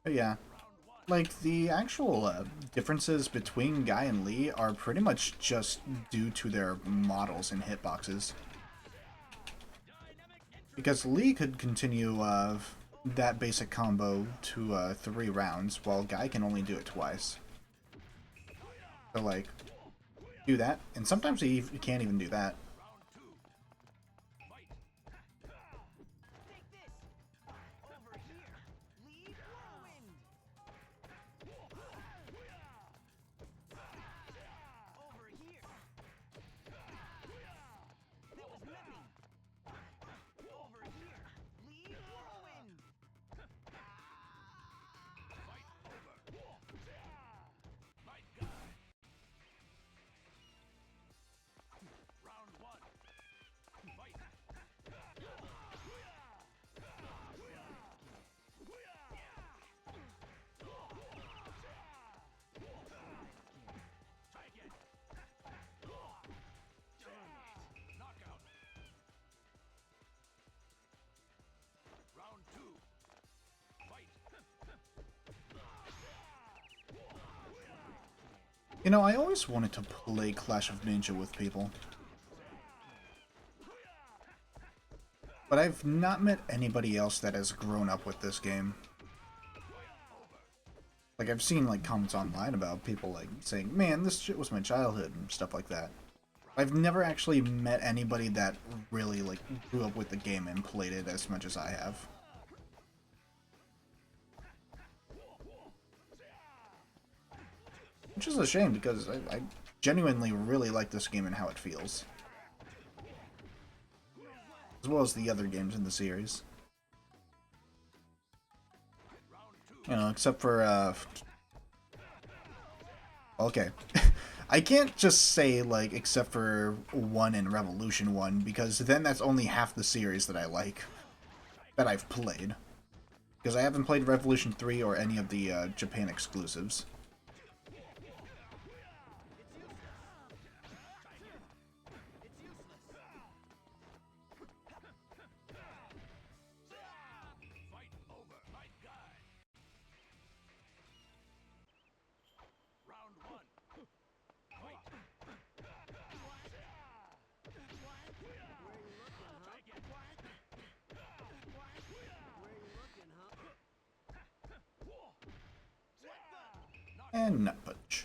But yeah, like the actual differences between Guy and Lee are pretty much just due to their models and hitboxes. Because Lee could continue that basic combo to 3 rounds, while Guy can only do it twice. So like, do that, and sometimes he can't even do that. You know, I always wanted to play Clash of Ninja with people. But I've not met anybody else that has grown up with this game. Like, I've seen, like, comments online about people, like, saying, man, this shit was my childhood, and stuff like that. I've never actually met anybody that really, like, grew up with the game and played it as much as I have. Which is a shame, because I genuinely really like this game and how it feels. As well as the other games in the series. You know, except for, okay. I can't just say, like, except for 1 and Revolution 1, because then that's only half the series that I like. That I've played. Because I haven't played Revolution 3 or any of the Japan exclusives. And Nut Punch.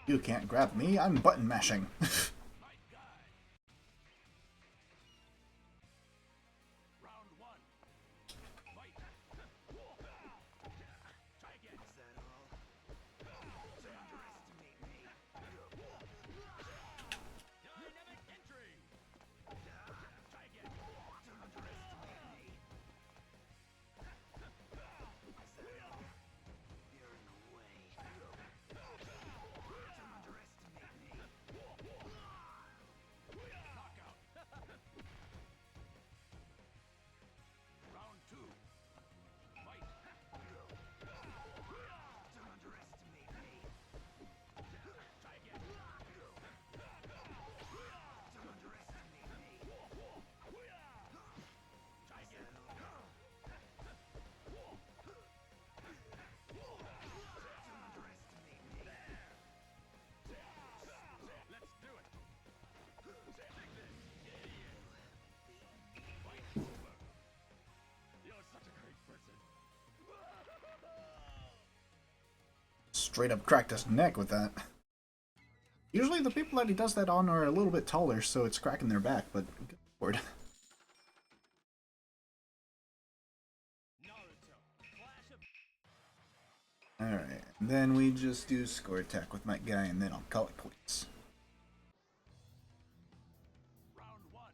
You can't grab me, I'm button mashing. straight up cracked his neck with that. Usually the people that he does that on are a little bit taller, so it's cracking their back, but good lord. Alright, then we just do score attack with my guy, and then I'll call it quits. Round one.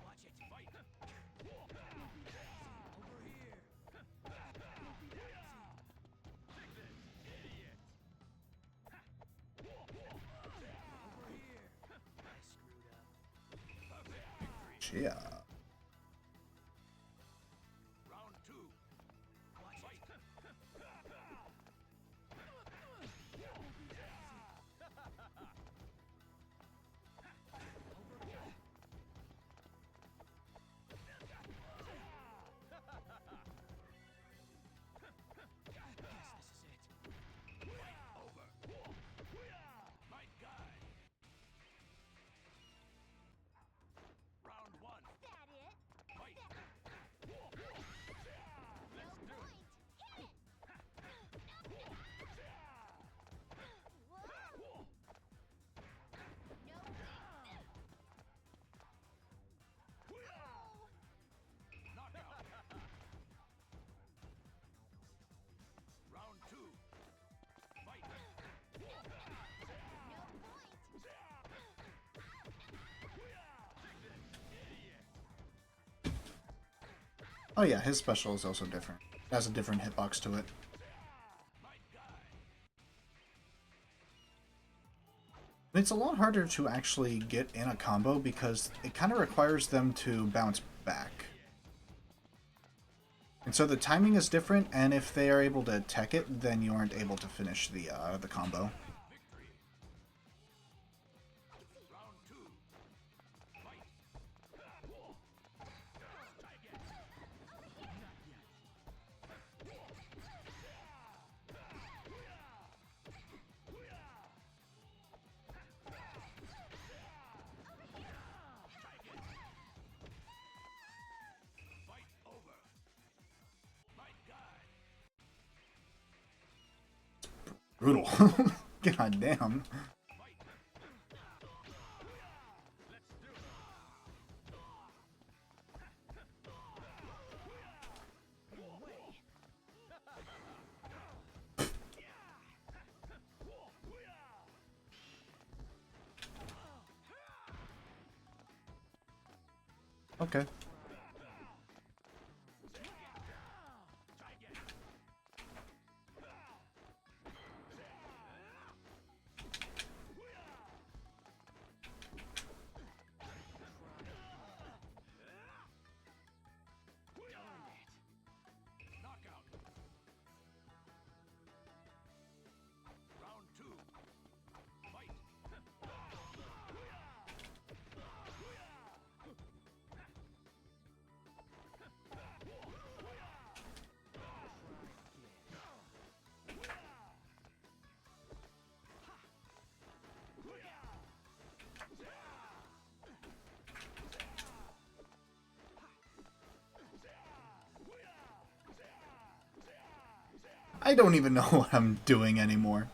Watch it. Fight. Over here. Take this, idiot. Over here. I screwed up. Victory. Yeah. Round two. Watch it. My guy. Round one. That it? Fight. No Let's do it. point. Hit it. Whoa. No Knockout. Round two. Fight. no point. Oh yeah, his special is also different. It has a different hitbox to it. My guy. It's a lot harder to actually get in a combo because it kind of requires them to bounce back. And so the timing is different, and if they are able to tech it, then you aren't able to finish the combo. Victory. Round two. Fight. Try again. Fight over. My guy. Brutal. God damn. Fight. Let's do it. Okay. Try again. Knockout. Round two. Fight. I don't even know what I'm doing anymore.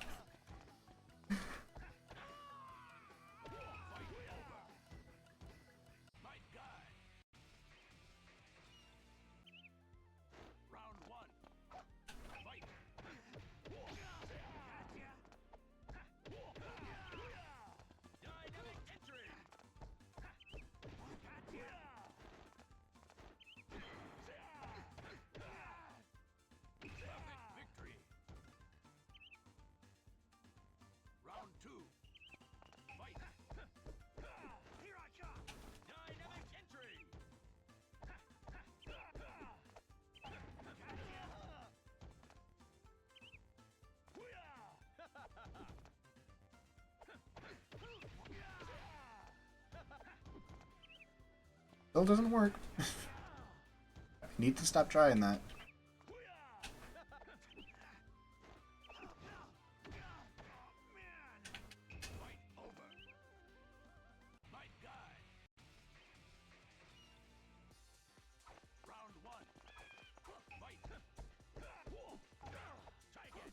My guy. Round one. Fight. Dynamic entry. Epic victory. Round two. Fight. Here I come. Dynamic entry. Still doesn't work. I need to stop trying that. Fight over. My guy. Round one. Fight. Try again.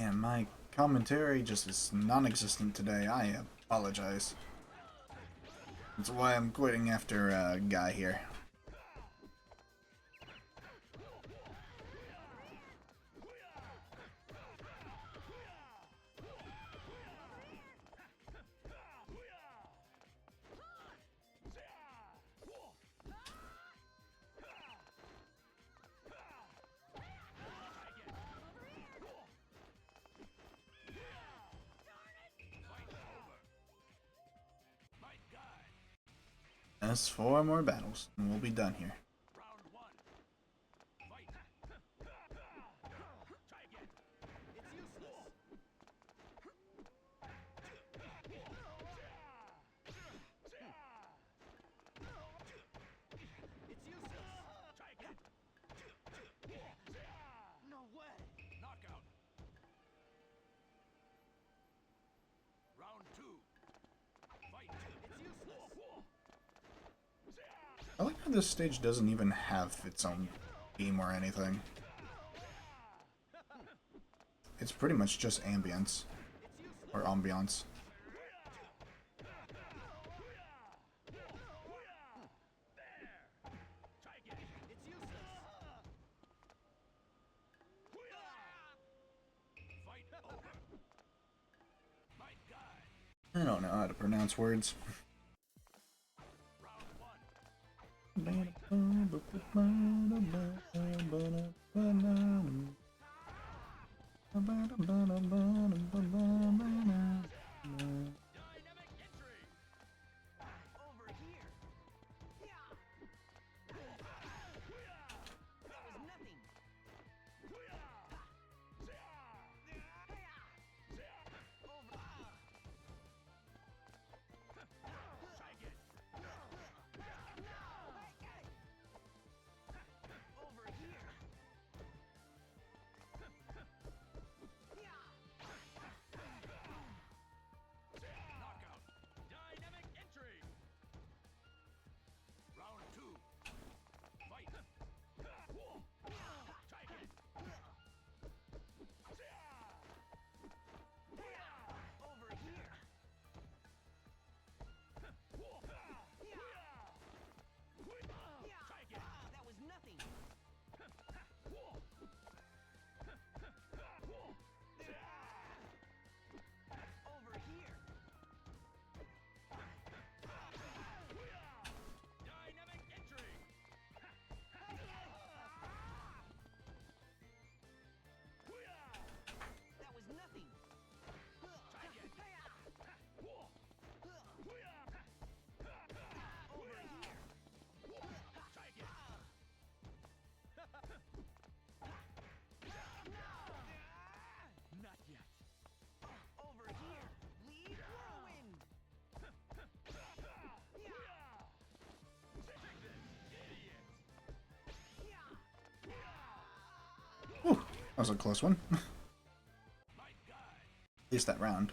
And my commentary just is non-existent today. I apologize. That's why I'm quitting after Guy here. That's 4 more battles, and we'll be done here. I like how this stage doesn't even have its own theme or anything. It's pretty much just ambience. Or ambiance. I don't know how to pronounce words. Whew, that was a close one. At least that round.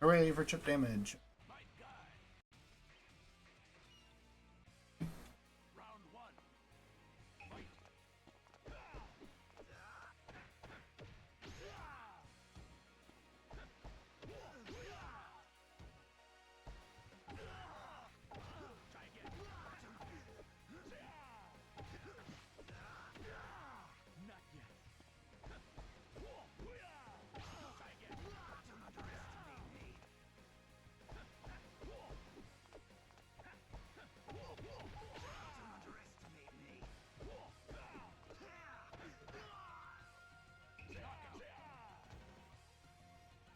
Hooray for chip damage.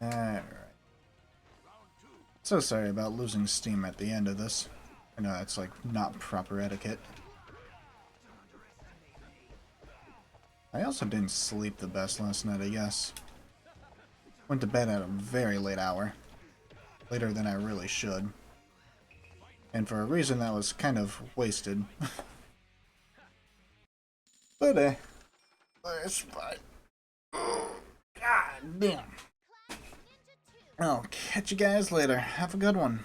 Alright. So sorry about losing steam at the end of this. I know that's like not proper etiquette. I also didn't sleep the best last night, I guess. Went to bed at a very late hour. Later than I really should. And for a reason that was kind of wasted. But it's fine. God damn. I'll catch you guys later. Have a good one.